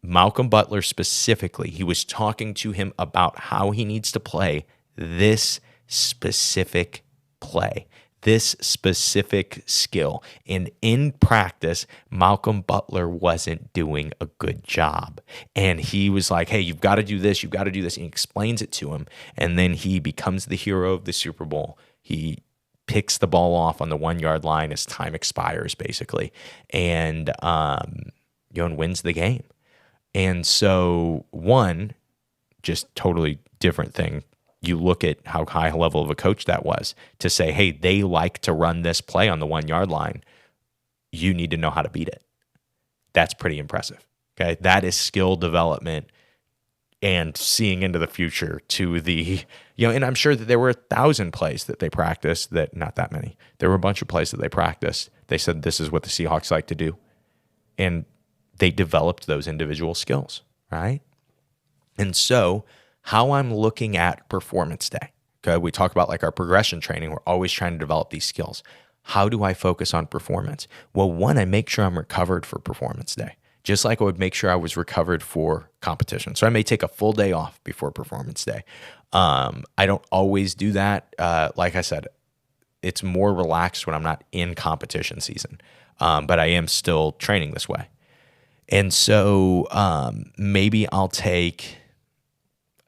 Malcolm Butler specifically. He was talking to him about how he needs to play this specific play, this specific skill. And in practice, Malcolm Butler wasn't doing a good job. And he was like, hey, you've got to do this, you've got to do this. And he explains it to him. And then he becomes the hero of the Super Bowl. He picks the ball off on the 1-yard line as time expires, basically, and and wins the game. And so, one, just totally different thing. You look at how high a level of a coach that was to say, hey, they like to run this play on the 1-yard line. You need to know how to beat it. That's pretty impressive. Okay. That is skill development and seeing into the future to the, and I'm sure that there were 1,000 plays that they practiced, that not that many. There were a bunch of plays that they practiced. They said, this is what the Seahawks like to do. And they developed those individual skills, right? And so how I'm looking at performance day, okay, we talk about like our progression training. We're always trying to develop these skills. How do I focus on performance? Well, one, I make sure I'm recovered for performance day, just like I would make sure I was recovered for competition. So I may take a full day off before performance day. I don't always do that. Like I said, it's more relaxed when I'm not in competition season, but I am still training this way. And so maybe I'll take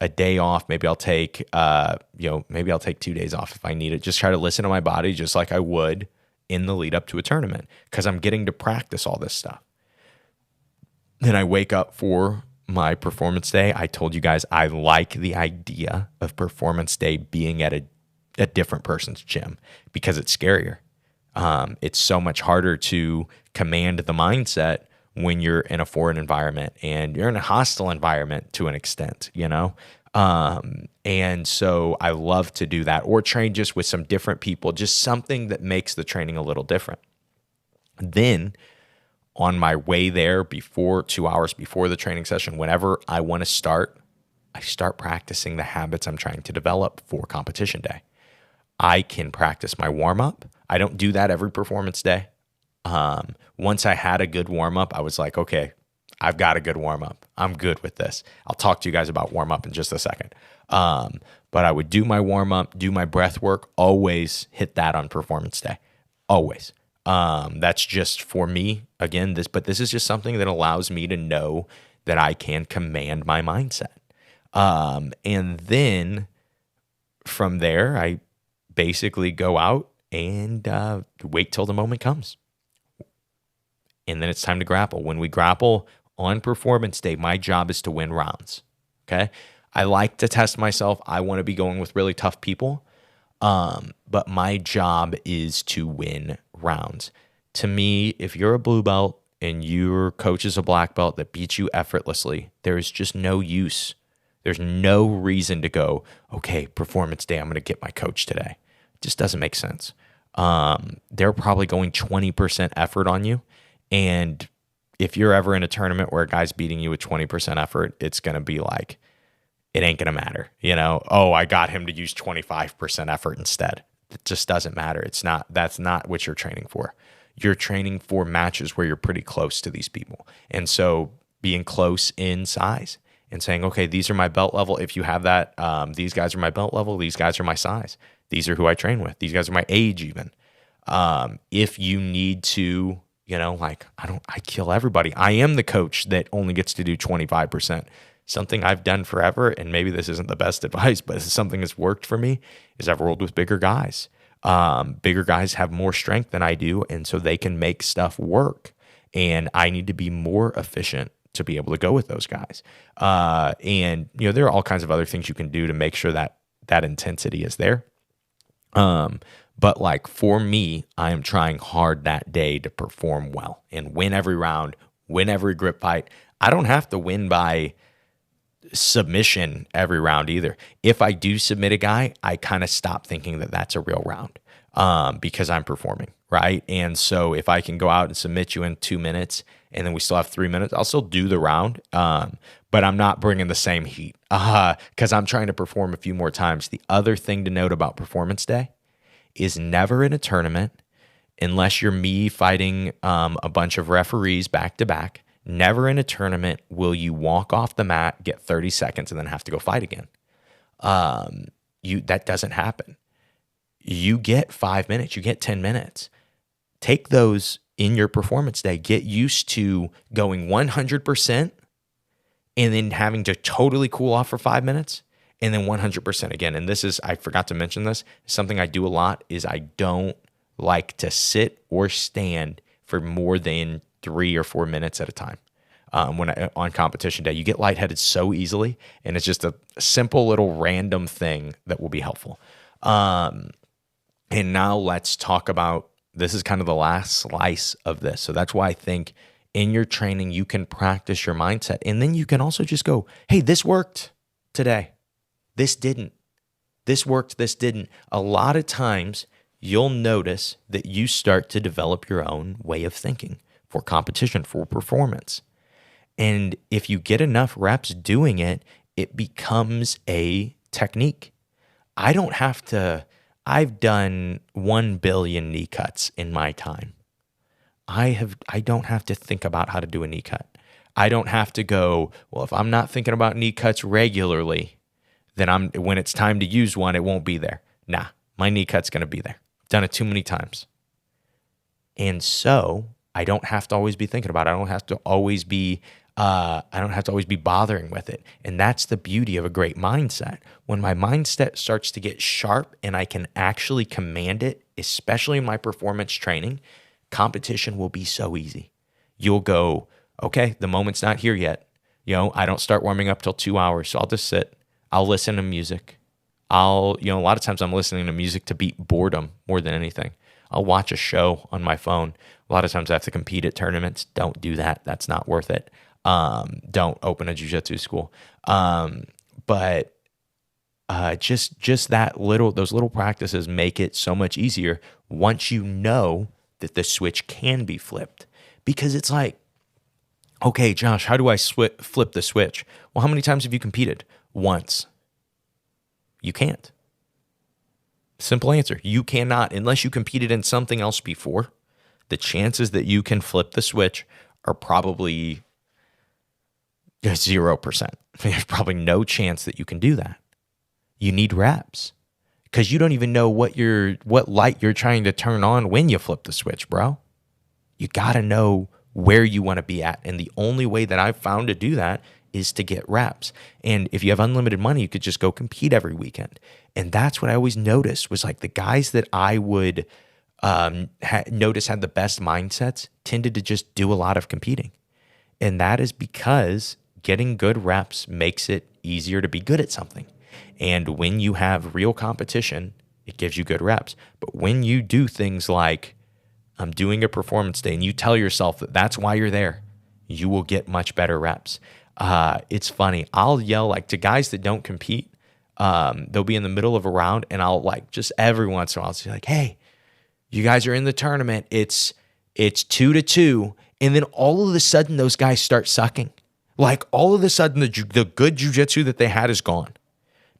a day off. Maybe I'll take, maybe I'll take 2 days off if I need it. Just try to listen to my body just like I would in the lead up to a tournament, because I'm getting to practice all this stuff. Then I wake up for my performance day. I told you guys I like the idea of performance day being at a different person's gym because it's scarier. It's so much harder to command the mindset when you're in a foreign environment and you're in a hostile environment to an extent, and so I love to do that, or train just with some different people, just something that makes the training a little different. Then on my way there, before 2 hours before the training session, whenever I want to start I start practicing the habits I'm trying to develop for competition day. I can practice my warm-up. I don't do that every performance day. Once I had a good warm-up, I was like, okay, I've got a good warm-up. I'm good with this. I'll talk to you guys about warm-up in just a second. But I would do my warm-up, do my breath work, always hit that on performance day. Always. That's just for me. Again, this is just something that allows me to know that I can command my mindset. And then from there, I basically go out and wait till the moment comes. And then it's time to grapple. When we grapple on performance day, my job is to win rounds. Okay. I like to test myself. I want to be going with really tough people. But my job is to win rounds. To me, if you're a blue belt and your coach is a black belt that beats you effortlessly, there is just no use. There's no reason to go, okay, performance day, I'm going to get my coach today. It just doesn't make sense. They're probably going 20% effort on you. And if you're ever in a tournament where a guy's beating you with 20% effort, it's going to be like, it ain't going to matter. Oh, I got him to use 25% effort instead. It just doesn't matter. That's not what you're training for. You're training for matches where you're pretty close to these people. And so being close in size and saying, okay, these are my belt level. If you have that, these guys are my belt level. These guys are my size. These are who I train with. These guys are my age even. If you need to, I kill everybody. I am the coach that only gets to do 25%. Something I've done forever, and maybe this isn't the best advice, but this is something that's worked for me, is I've rolled with bigger guys. Bigger guys have more strength than I do, and so they can make stuff work. And I need to be more efficient to be able to go with those guys. And there are all kinds of other things you can do to make sure that that intensity is there. But like for me, I am trying hard that day to perform well and win every round, win every grip fight. I don't have to win by submission every round either. If I do submit a guy, I kind of stop thinking that that's a real round because I'm performing, right? And so if I can go out and submit you in 2 minutes and then we still have 3 minutes, I'll still do the round, but I'm not bringing the same heat because I'm trying to perform a few more times. The other thing to note about performance day is never in a tournament, unless you're me fighting a bunch of referees back to back, never in a tournament will you walk off the mat, get 30 seconds, and then have to go fight again. That doesn't happen. You get 5 minutes, you get 10 minutes. Take those in your performance day. Get used to going 100% and then having to totally cool off for 5 minutes and then 100% again. And this is, I forgot to mention this, something I do a lot is I don't like to sit or stand for more than 3 or 4 minutes at a time. On competition day, you get lightheaded so easily, and it's just a simple little random thing that will be helpful. And now let's talk about, this is kind of the last slice of this. So that's why I think in your training, you can practice your mindset, and then you can also just go, hey, this worked today. This didn't. This worked, this didn't. A lot of times you'll notice that you start to develop your own way of thinking for competition, for performance. And if you get enough reps doing it, it becomes a technique. I've done 1 billion knee cuts in my time. I don't have to think about how to do a knee cut. I don't have to go, well, if I'm not thinking about knee cuts regularly, then when it's time to use one, it won't be there. Nah, my knee cut's going to be there. I've done it too many times. And so I don't have to always be thinking about it. I don't have to always be bothering with it. And that's the beauty of a great mindset. When my mindset starts to get sharp and I can actually command it, especially in my performance training, competition will be so easy. You'll go, okay, the moment's not here yet. I don't start warming up till 2 hours. So I'll just sit. I'll listen to music. A lot of times I'm listening to music to beat boredom more than anything. I'll watch a show on my phone. A lot of times I have to compete at tournaments. Don't do that. That's not worth it. Don't open a jiu-jitsu school. But just those little practices make it so much easier once you know that the switch can be flipped. Because it's like, Okay, Josh, how do I flip the switch? Well, how many times have you competed? Once. You can't. Simple answer. You cannot, unless you competed in something else before. The chances that you can flip the switch are probably 0%. There's probably no chance that you can do that. You need reps because you don't even know what light you're trying to turn on when you flip the switch, bro. You got to know where you want to be at. And the only way that I've found to do that is to get reps. And if you have unlimited money, you could just go compete every weekend. And that's what I always noticed was like the guys that I would notice had the best mindsets tended to just do a lot of competing. And that is because getting good reps makes it easier to be good at something. And when you have real competition, it gives you good reps. But when you do things like I'm doing a performance day and you tell yourself that that's why you're there, you will get much better reps. It's funny. I'll yell like to guys that don't compete. They'll be in the middle of a round and I'll like just every once in a while, I'll say like, hey, you guys are in the tournament. It's 2-2. And then all of a sudden those guys start sucking. Like all of a sudden the good jiu-jitsu that they had is gone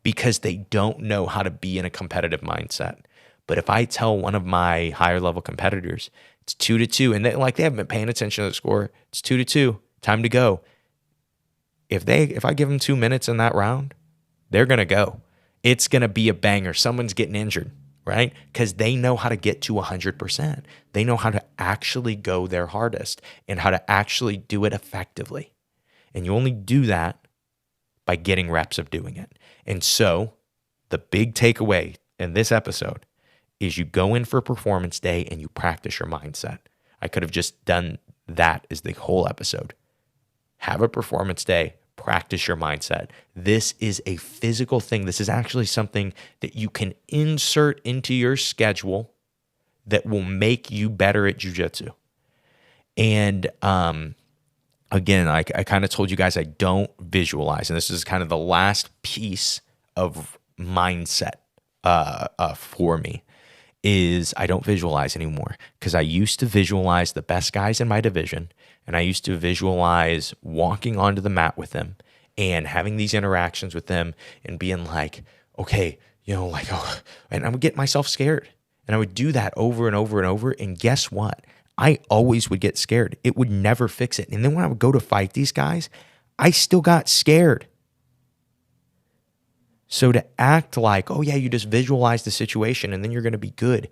because they don't know how to be in a competitive mindset. But if I tell one of my higher level competitors, it's 2-2, and they haven't been paying attention to the score, it's 2-2, time to go. If I give them 2 minutes in that round, they're going to go. It's going to be a banger. Someone's getting injured, right? Because they know how to get to 100%. They know how to actually go their hardest and how to actually do it effectively. And you only do that by getting reps of doing it. And so the big takeaway in this episode is you go in for performance day and you practice your mindset. I could have just done that as the whole episode. Have a performance day, practice your mindset. This is a physical thing. This is actually something that you can insert into your schedule that will make you better at jiu-jitsu. And again, I kind of told you guys I don't visualize, and this is kind of the last piece of mindset for me, is I don't visualize anymore because I used to visualize the best guys in my division, and I used to visualize walking onto the mat with them and having these interactions with them and being like, okay, and I would get myself scared. And I would do that over and over and over. And guess what? I always would get scared. It would never fix it. And then when I would go to fight these guys, I still got scared. So to act like, oh yeah, you just visualize the situation and then you're going to be good,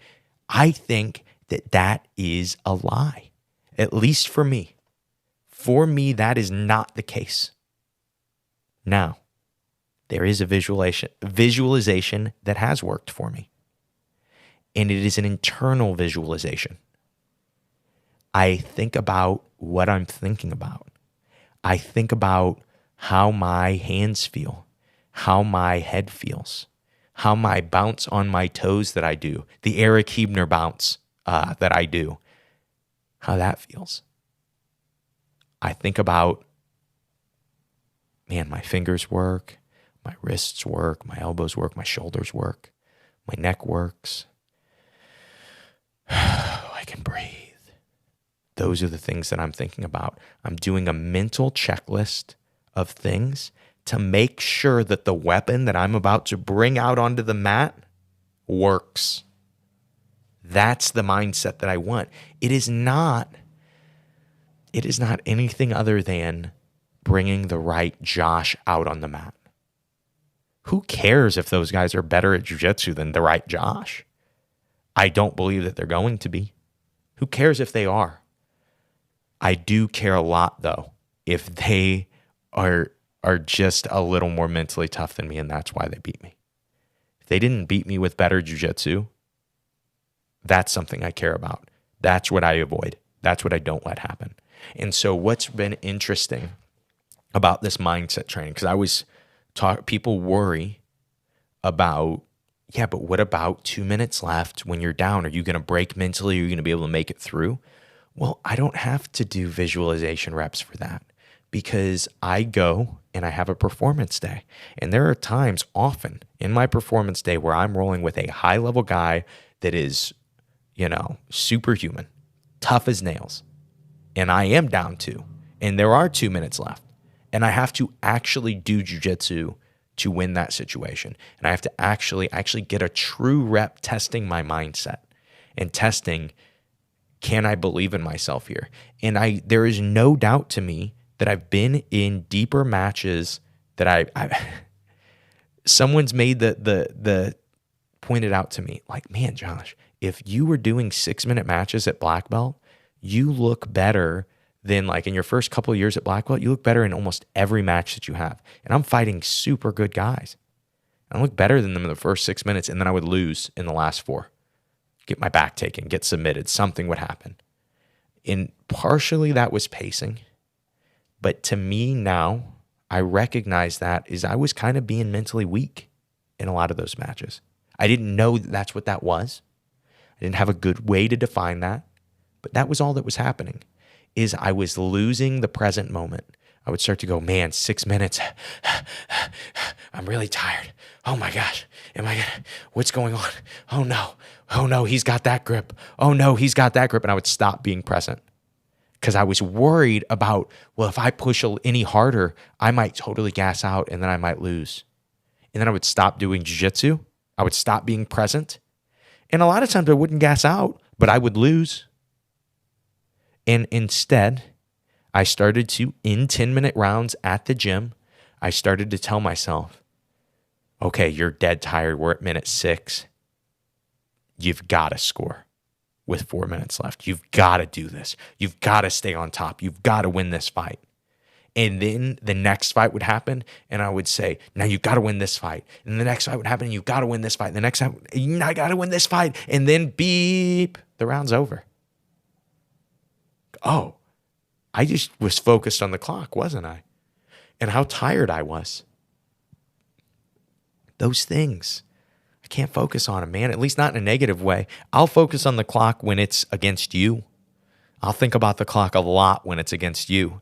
I think that is a lie, at least for me. For me, that is not the case. Now, there is a visualization that has worked for me, and it is an internal visualization. I think about what I'm thinking about. I think about how my hands feel, how my head feels, how my bounce on my toes that I do, the Eric Hebner bounce that I do, how that feels. I think about, man, my fingers work, my wrists work, my elbows work, my shoulders work, my neck works. I can breathe. Those are the things that I'm thinking about. I'm doing a mental checklist of things to make sure that the weapon that I'm about to bring out onto the mat works. That's the mindset that I want. It is not anything other than bringing the right Josh out on the mat. Who cares if those guys are better at jiu-jitsu than the right Josh? I don't believe that they're going to be. Who cares if they are? I do care a lot, though, if they are just a little more mentally tough than me, and that's why they beat me. If they didn't beat me with better jiu-jitsu, that's something I care about. That's what I avoid. That's what I don't let happen. And so what's been interesting about this mindset training, because I always people worry about, yeah, but what about 2 minutes left when you're down? Are you going to break mentally? Are you going to be able to make it through? Well, I don't have to do visualization reps for that because I go and I have a performance day. And there are times often in my performance day where I'm rolling with a high level guy that is, superhuman, tough as nails. And I am down 2. and there are 2 minutes left, and I have to actually do jiu-jitsu to win that situation. And I have to actually get a true rep testing my mindset and testing, can I believe in myself here? And there is no doubt to me that I've been in deeper matches that I someone's made the pointed out to me, like, man, Josh, if you were doing 6-minute matches at black belt, you look better than, like, in your first couple of years at black belt, you look better in almost every match that you have. And I'm fighting super good guys. I look better than them in the first 6 minutes, and then I would lose in the last 4. Get my back taken, get submitted, something would happen. And partially that was pacing. But to me now, I recognize that is I was kind of being mentally weak in a lot of those matches. I didn't know that that's what that was. I didn't have a good way to define that. But that was all that was happening, is I was losing the present moment. I would start to go, man, 6 minutes. I'm really tired. Oh my gosh. What's going on? Oh no, he's got that grip. Oh no, he's got that grip. And I would stop being present because I was worried about, well, if I push any harder, I might totally gas out and then I might lose. And then I would stop doing jiu-jitsu. I would stop being present. And a lot of times I wouldn't gas out, but I would lose. And instead, I started to, in 10-minute rounds at the gym, I started to tell myself, okay, you're dead tired. We're at minute 6. You've got to score with 4 minutes left. You've got to do this. You've got to stay on top. You've got to win this fight. And then the next fight would happen, and I would say, now you got to win this fight. And the next fight would happen, and you got to win this fight. And the next time, I got to win this fight. And then beep, the round's over. Oh, I just was focused on the clock, wasn't I? And how tired I was. Those things, I can't focus on them, man, at least not in a negative way. I'll focus on the clock when it's against you. I'll think about the clock a lot when it's against you.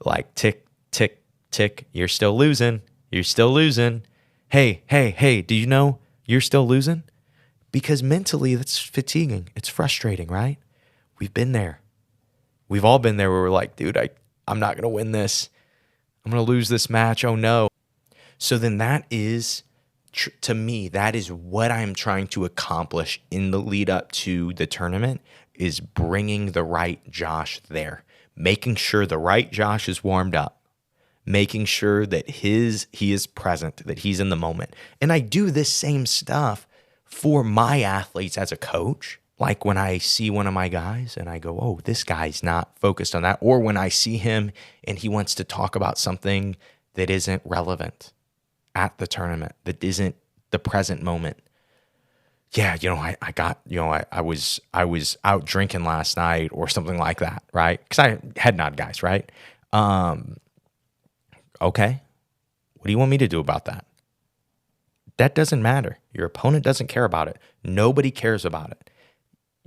Like, tick, tick, tick, you're still losing. You're still losing. Hey, do you know you're still losing? Because mentally, that's fatiguing. It's frustrating, right? We've been there. We've all been there where we're like, dude, I'm not going to win this. I'm going to lose this match. Oh, no. So then that is, to me, that is what I'm trying to accomplish in the lead up to the tournament, is bringing the right Josh there, making sure the right Josh is warmed up, making sure that he is present, that he's in the moment. And I do this same stuff for my athletes as a coach. Like when I see one of my guys and I go, oh, this guy's not focused on that. Or when I see him and he wants to talk about something that isn't relevant at the tournament, that isn't the present moment. Yeah, I was out drinking last night or something like that, right? Because I head nod guys, right? Okay, what do you want me to do about that? That doesn't matter. Your opponent doesn't care about it. Nobody cares about it.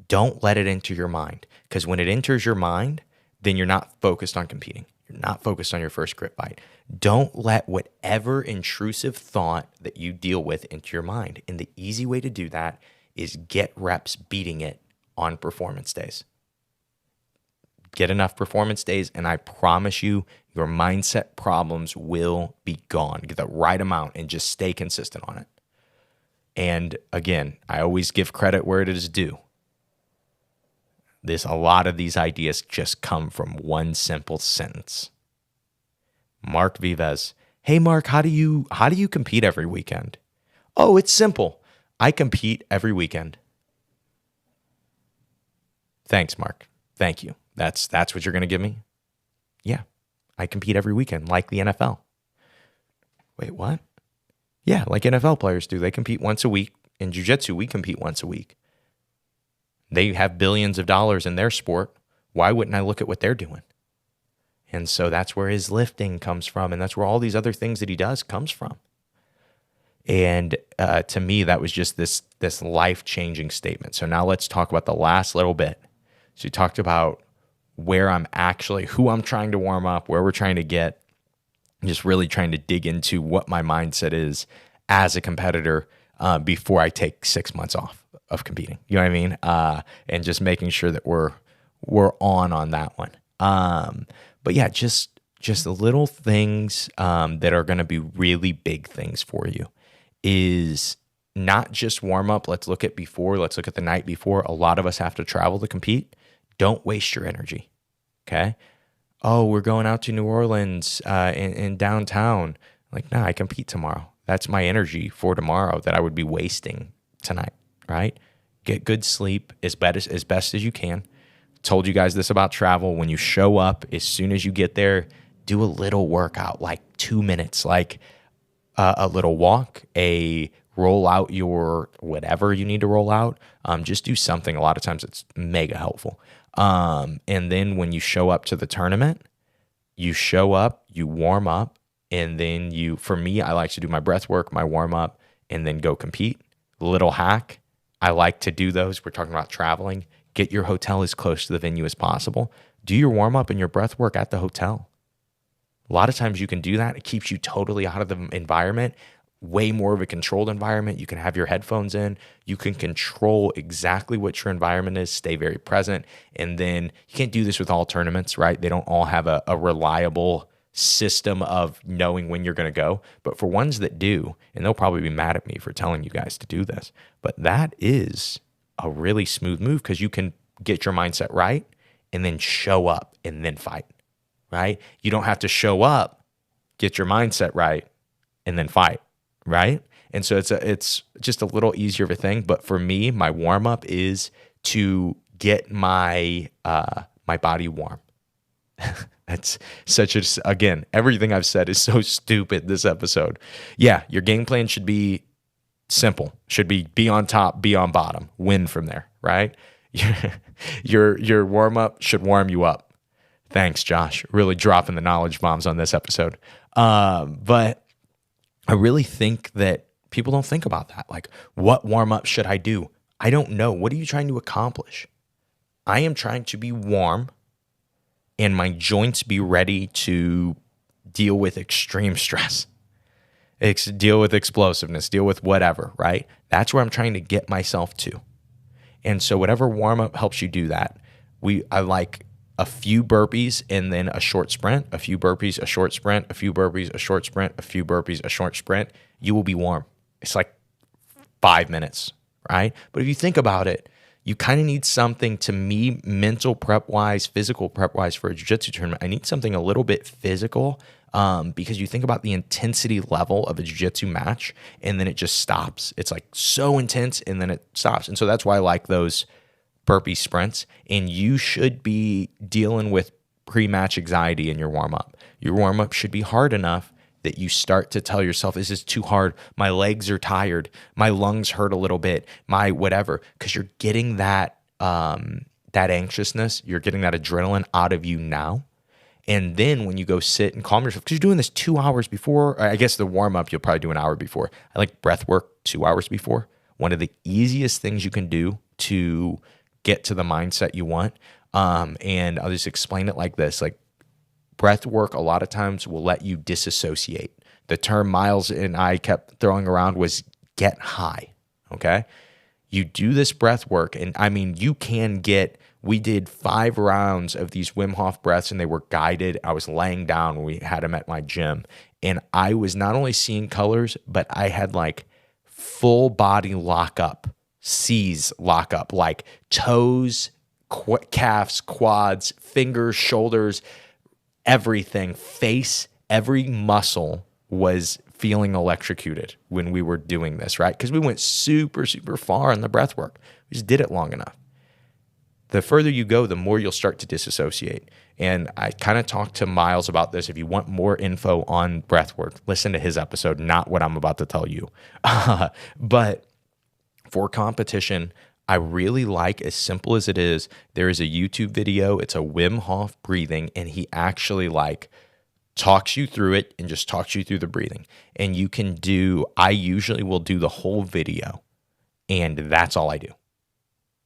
Don't let it enter your mind, because when it enters your mind, then you're not focused on competing. You're not focused on your first grip fight. Don't let whatever intrusive thought that you deal with into your mind. And the easy way to do that is get reps beating it on performance days. Get enough performance days, and I promise you, your mindset problems will be gone. Get the right amount and just stay consistent on it. And again, I always give credit where it is due. A lot of these ideas just come from one simple sentence. Mark Vives. Hey, Mark, how do you compete every weekend? Oh, it's simple. I compete every weekend. Thanks, Mark. Thank you. That's what you're going to give me? Yeah, I compete every weekend like the NFL. Wait, what? Yeah, like NFL players do. They compete once a week. In jiu-jitsu, we compete once a week. They have billions of dollars in their sport. Why wouldn't I look at what they're doing? And so that's where his lifting comes from, and that's where all these other things that he does comes from. And to me, that was just this life-changing statement. So now let's talk about the last little bit. So you talked about who I'm trying to warm up, where we're trying to get, just really trying to dig into what my mindset is as a competitor before I take 6 months off of competing. You know what I mean? And just making sure that we're on that one. But yeah, just the little things that are going to be really big things for you is not just warm up. Let's look at before. Let's look at the night before. A lot of us have to travel to compete. Don't waste your energy. Okay. Oh, we're going out to New Orleans in downtown. Like, nah, I compete tomorrow. That's my energy for tomorrow that I would be wasting tonight, right? Get good sleep as best as you can. Told you guys this about travel. When you show up, as soon as you get there, do a little workout, like 2 minutes, like a little walk, roll out your whatever you need to roll out. Just do something. A lot of times it's mega helpful. And then when you show up to the tournament, you show up, you warm up, and then for me, I like to do my breath work, my warm up, and then go compete. Little hack. I like to do those. We're talking about traveling. Get your hotel as close to the venue as possible. Do your warm up and your breath work at the hotel. A lot of times you can do that. It keeps you totally out of the environment, way more of a controlled environment. You can have your headphones in. You can control exactly what your environment is, stay very present. And then you can't do this with all tournaments, right? They don't all have a reliable system of knowing when you're going to go. But for ones that do, and they'll probably be mad at me for telling you guys to do this, but that is a really smooth move because you can get your mindset right and then show up and then fight. Right? You don't have to show up, get your mindset right, and then fight, right? And so it's just a little easier of a thing. But for me, my warm up is to get my my body warm. That's again, everything I've said is so stupid this episode. Yeah, your game plan should be simple. Should be on top, be on bottom, win from there, right? Your warm up should warm you up. Thanks, Josh. Really dropping the knowledge bombs on this episode. But I really think that people don't think about that. Like, what warm-up should I do? I don't know. What are you trying to accomplish? I am trying to be warm and my joints be ready to deal with extreme stress, deal with explosiveness, deal with whatever, right? That's where I'm trying to get myself to. And so whatever warm-up helps you do that. I like a few burpees and then a short sprint, a few burpees, a short sprint, a few burpees, a short sprint, a few burpees, a short sprint. You will be warm. It's like 5 minutes, right? But if you think about it, you kind of need something, to me, mental prep-wise, physical prep-wise for a jiu-jitsu tournament. I need something a little bit physical because you think about the intensity level of a jiu-jitsu match and then it just stops. It's like so intense and then it stops. And so that's why I like those burpee sprints. And you should be dealing with pre-match anxiety in your warm-up. Your warm-up should be hard enough that you start to tell yourself, this is too hard. My legs are tired. My lungs hurt a little bit. My whatever. Because you're getting that anxiousness, you're getting that adrenaline out of you now. And then when you go sit and calm yourself, because you're doing this 2 hours before, I guess the warm-up, you'll probably do an hour before. I like breath work 2 hours before. One of the easiest things you can do to get to the mindset you want. And I'll just explain it like this. Like, breath work a lot of times will let you disassociate. The term Miles and I kept throwing around was get high, okay? You do this breath work, and I mean, we did 5 rounds of these Wim Hof breaths, and they were guided. I was laying down when we had them at my gym, and I was not only seeing colors, but I had like full body lockup, C's lockup, like toes, calves, quads, fingers, shoulders, everything, face, every muscle was feeling electrocuted when we were doing this, right? Because we went super, super far in the breath work. We just did it long enough. The further you go, the more you'll start to disassociate. And I kind of talked to Miles about this. If you want more info on breathwork, listen to his episode, not what I'm about to tell you. But for competition, I really like, as simple as it is, there is a YouTube video. It's a Wim Hof breathing, and he actually like talks you through it and just talks you through the breathing. And you can I usually will do the whole video, and that's all I do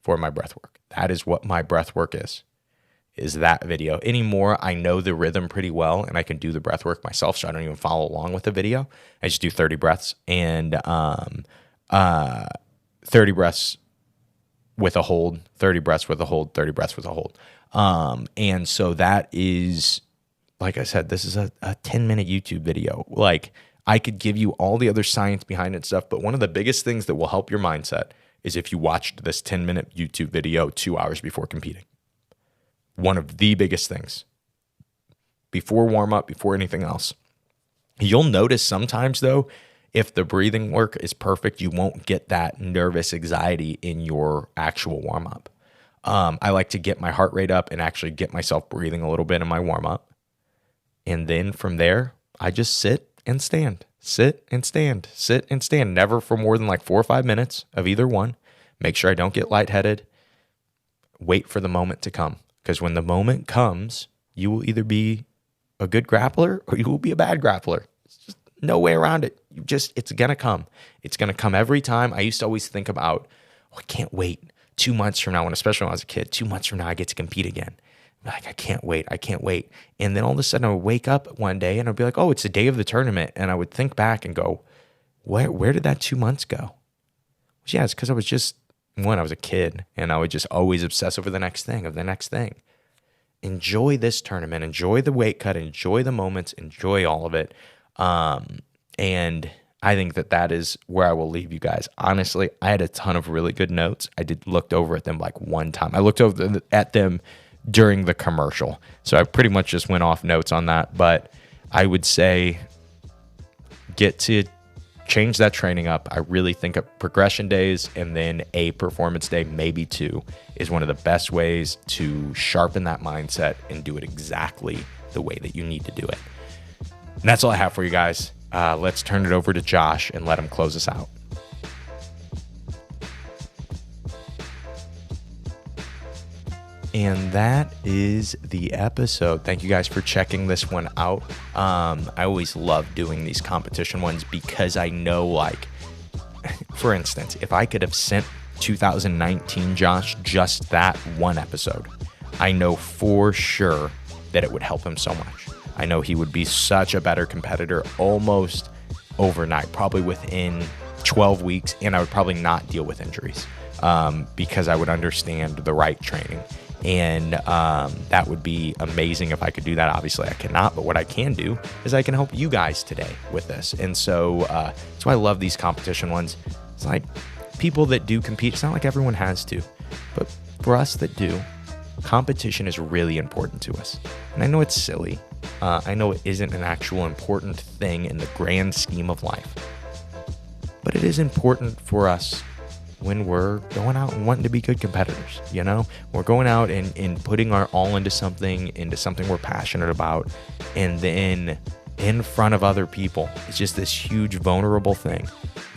for my breath work. That is what my breath work is that video. Anymore, I know the rhythm pretty well, and I can do the breath work myself, so I don't even follow along with the video. I just do 30 breaths and 30 breaths with a hold, 30 breaths with a hold, 30 breaths with a hold. And so that is like I said, this is a 10-minute YouTube video. Like, I could give you all the other science behind it and stuff, but one of the biggest things that will help your mindset is if you watched this 10-minute YouTube video 2 hours before competing. One of the biggest things. Before warm-up, before anything else. You'll notice sometimes, though, if the breathing work is perfect, you won't get that nervous anxiety in your actual warm-up. I like to get my heart rate up and actually get myself breathing a little bit in my warm-up. And then from there, I just sit and stand, sit and stand, sit and stand. Never for more than like 4 or 5 minutes of either one. Make sure I don't get lightheaded. Wait for the moment to come. Because when the moment comes, you will either be a good grappler or you will be a bad grappler. It's just no way around it. It's going to come. It's going to come every time. I used to always think about, I can't wait 2 months from now, and especially when I was a kid, 2 months from now, I get to compete again. Like, I can't wait. And then all of a sudden I would wake up one day and I'd be like, oh, it's the day of the tournament. And I would think back and go, where did that 2 months go? Yeah, it's because I was a kid and I would just always obsess over the next thing. Enjoy this tournament, enjoy the weight cut, enjoy the moments, enjoy all of it. And I think that is where I will leave you guys. Honestly, I had a ton of really good notes. I looked over at them like one time. I looked over at them during the commercial. So I pretty much just went off notes on that. But I would say get to change that training up. I really think of progression days and then a performance day, maybe 2, is one of the best ways to sharpen that mindset and do it exactly the way that you need to do it. And that's all I have for you guys. Let's turn it over to Josh and let him close us out. And that is the episode. Thank you guys for checking this one out. I always love doing these competition ones because I know, like, for instance, if I could have sent 2019 Josh just that one episode, I know for sure that it would help him so much. I know he would be such a better competitor almost overnight, probably within 12 weeks, and I would probably not deal with injuries because I would understand the right training. And that would be amazing if I could do that. Obviously, I cannot, but what I can do is I can help you guys today with this. And so that's why I love these competition ones. It's like people that do compete, it's not like everyone has to, but for us that do, competition is really important to us. And I know it's silly. I know it isn't an actual important thing in the grand scheme of life, but it is important for us when we're going out and wanting to be good competitors. You know, we're going out and putting our all into something we're passionate about, and then in front of other people, it's just this huge vulnerable thing.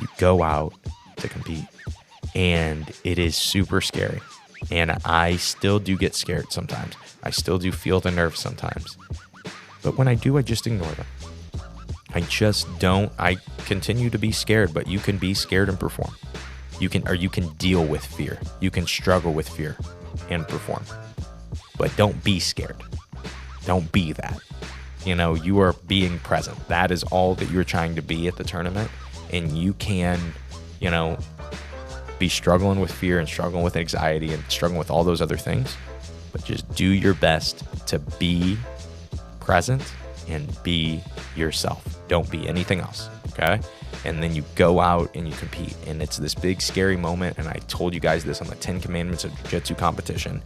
You go out to compete and it is super scary, and I still do get scared sometimes. I still do feel the nerves sometimes, but when I do, I just ignore them. I continue to be scared, but you can be scared and perform. You can deal with fear. You can struggle with fear and perform. But don't be scared. Don't be that. You know, you are being present. That is all that you're trying to be at the tournament. And you can, you know, be struggling with fear and struggling with anxiety and struggling with all those other things. But just do your best to be present and be yourself. Don't be anything else, okay? And then you go out and you compete, and it's this big scary moment. And I told you guys this on the 10 Commandments of Jiu Jitsu competition.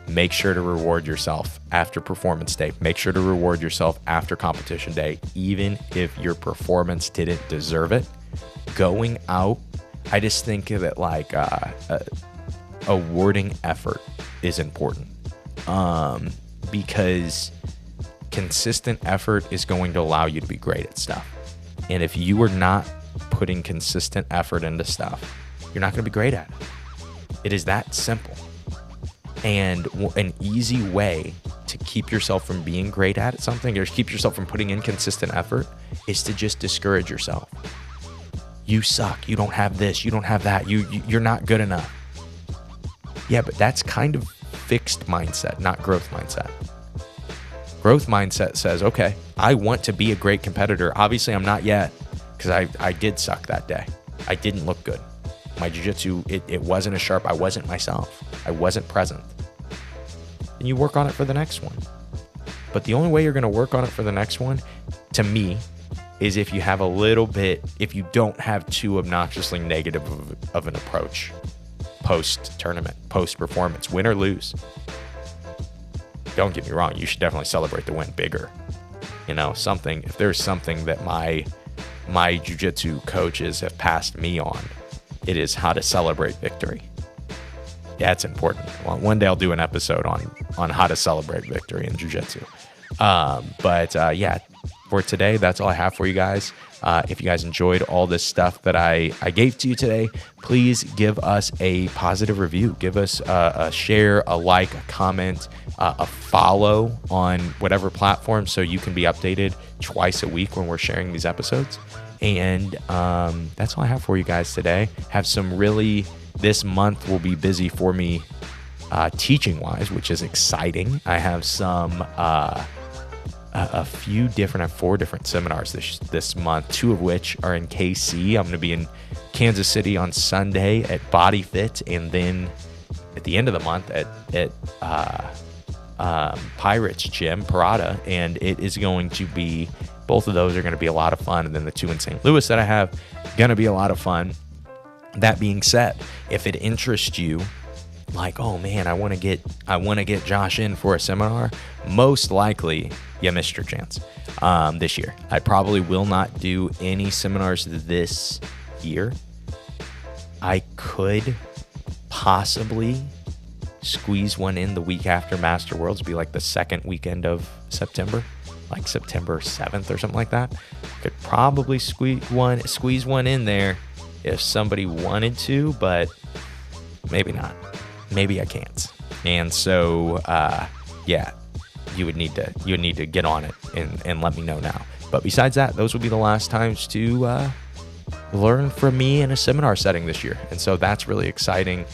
Make sure to reward yourself after performance day. Make sure to reward yourself after competition day, even if your performance didn't deserve it. Going out, I just think of it like awarding effort is important, because consistent effort is going to allow you to be great at stuff. And if you are not putting consistent effort into stuff, you're not going to be great at it. It is that simple. And an easy way to keep yourself from being great at something, or keep yourself from putting in consistent effort, is to just discourage yourself. You suck. You don't have this. You don't have that. You're not good enough. Yeah, but that's kind of fixed mindset, not growth mindset. Growth mindset says, okay, I want to be a great competitor. Obviously, I'm not yet, because I did suck that day. I didn't look good. My jiu-jitsu, it wasn't as sharp. I wasn't myself. I wasn't present. And you work on it for the next one. But the only way you're going to work on it for the next one, to me, is if you have a little bit, if you don't have too obnoxiously negative of an approach post-tournament, post-performance, win or lose. Don't get me wrong, you should definitely celebrate the win bigger. You know, something, if there's something that my jiu-jitsu coaches have passed me on, it is how to celebrate victory. That's important. Well, one day I'll do an episode on how to celebrate victory in jiu-jitsu. Yeah, for today, that's all I have for you guys. If you guys enjoyed all this stuff that I gave to you today, please give us a positive review. Give us a share, a like, a comment, a follow on whatever platform so you can be updated twice a week when we're sharing these episodes. And that's all I have for you guys today. This month will be busy for me teaching-wise, which is exciting. I have I have 4 different seminars this month, 2 of which are in KC. I'm going to be in Kansas City on Sunday at Body Fit, and then at the end of the month at Pirates Gym, Parada, and it is going to be, both of those are going to be a lot of fun, and then the 2 in St. Louis that I have, going to be a lot of fun. That being said, if it interests you, like, oh man, I want to get Josh in for a seminar, most likely you missed your chance this year. I probably will not do any seminars this year. I could possibly squeeze one in the week after Master Worlds, be like the second weekend of September, like September 7th or something like that. Could probably squeeze one in there if somebody wanted to, but maybe not. Maybe I can't. And so, you would need to get on it and let me know now. But besides that, those will be the last times to learn from me in a seminar setting this year. And so that's really exciting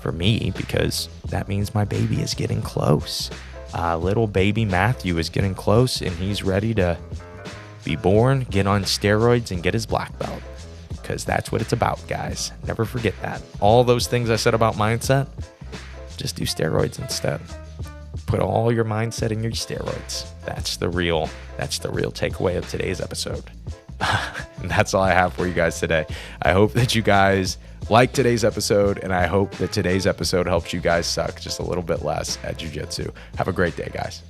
for me because that means my baby is getting close. Little baby Matthew is getting close, and he's ready to be born, get on steroids, and get his black belt. Because that's what it's about, guys. Never forget that. All those things I said about mindset, just do steroids instead. Put all your mindset in your steroids. That's the real takeaway of today's episode. And that's all I have for you guys today. I hope that you guys like today's episode, and I hope that today's episode helps you guys suck just a little bit less at jiu-jitsu. Have a great day, guys.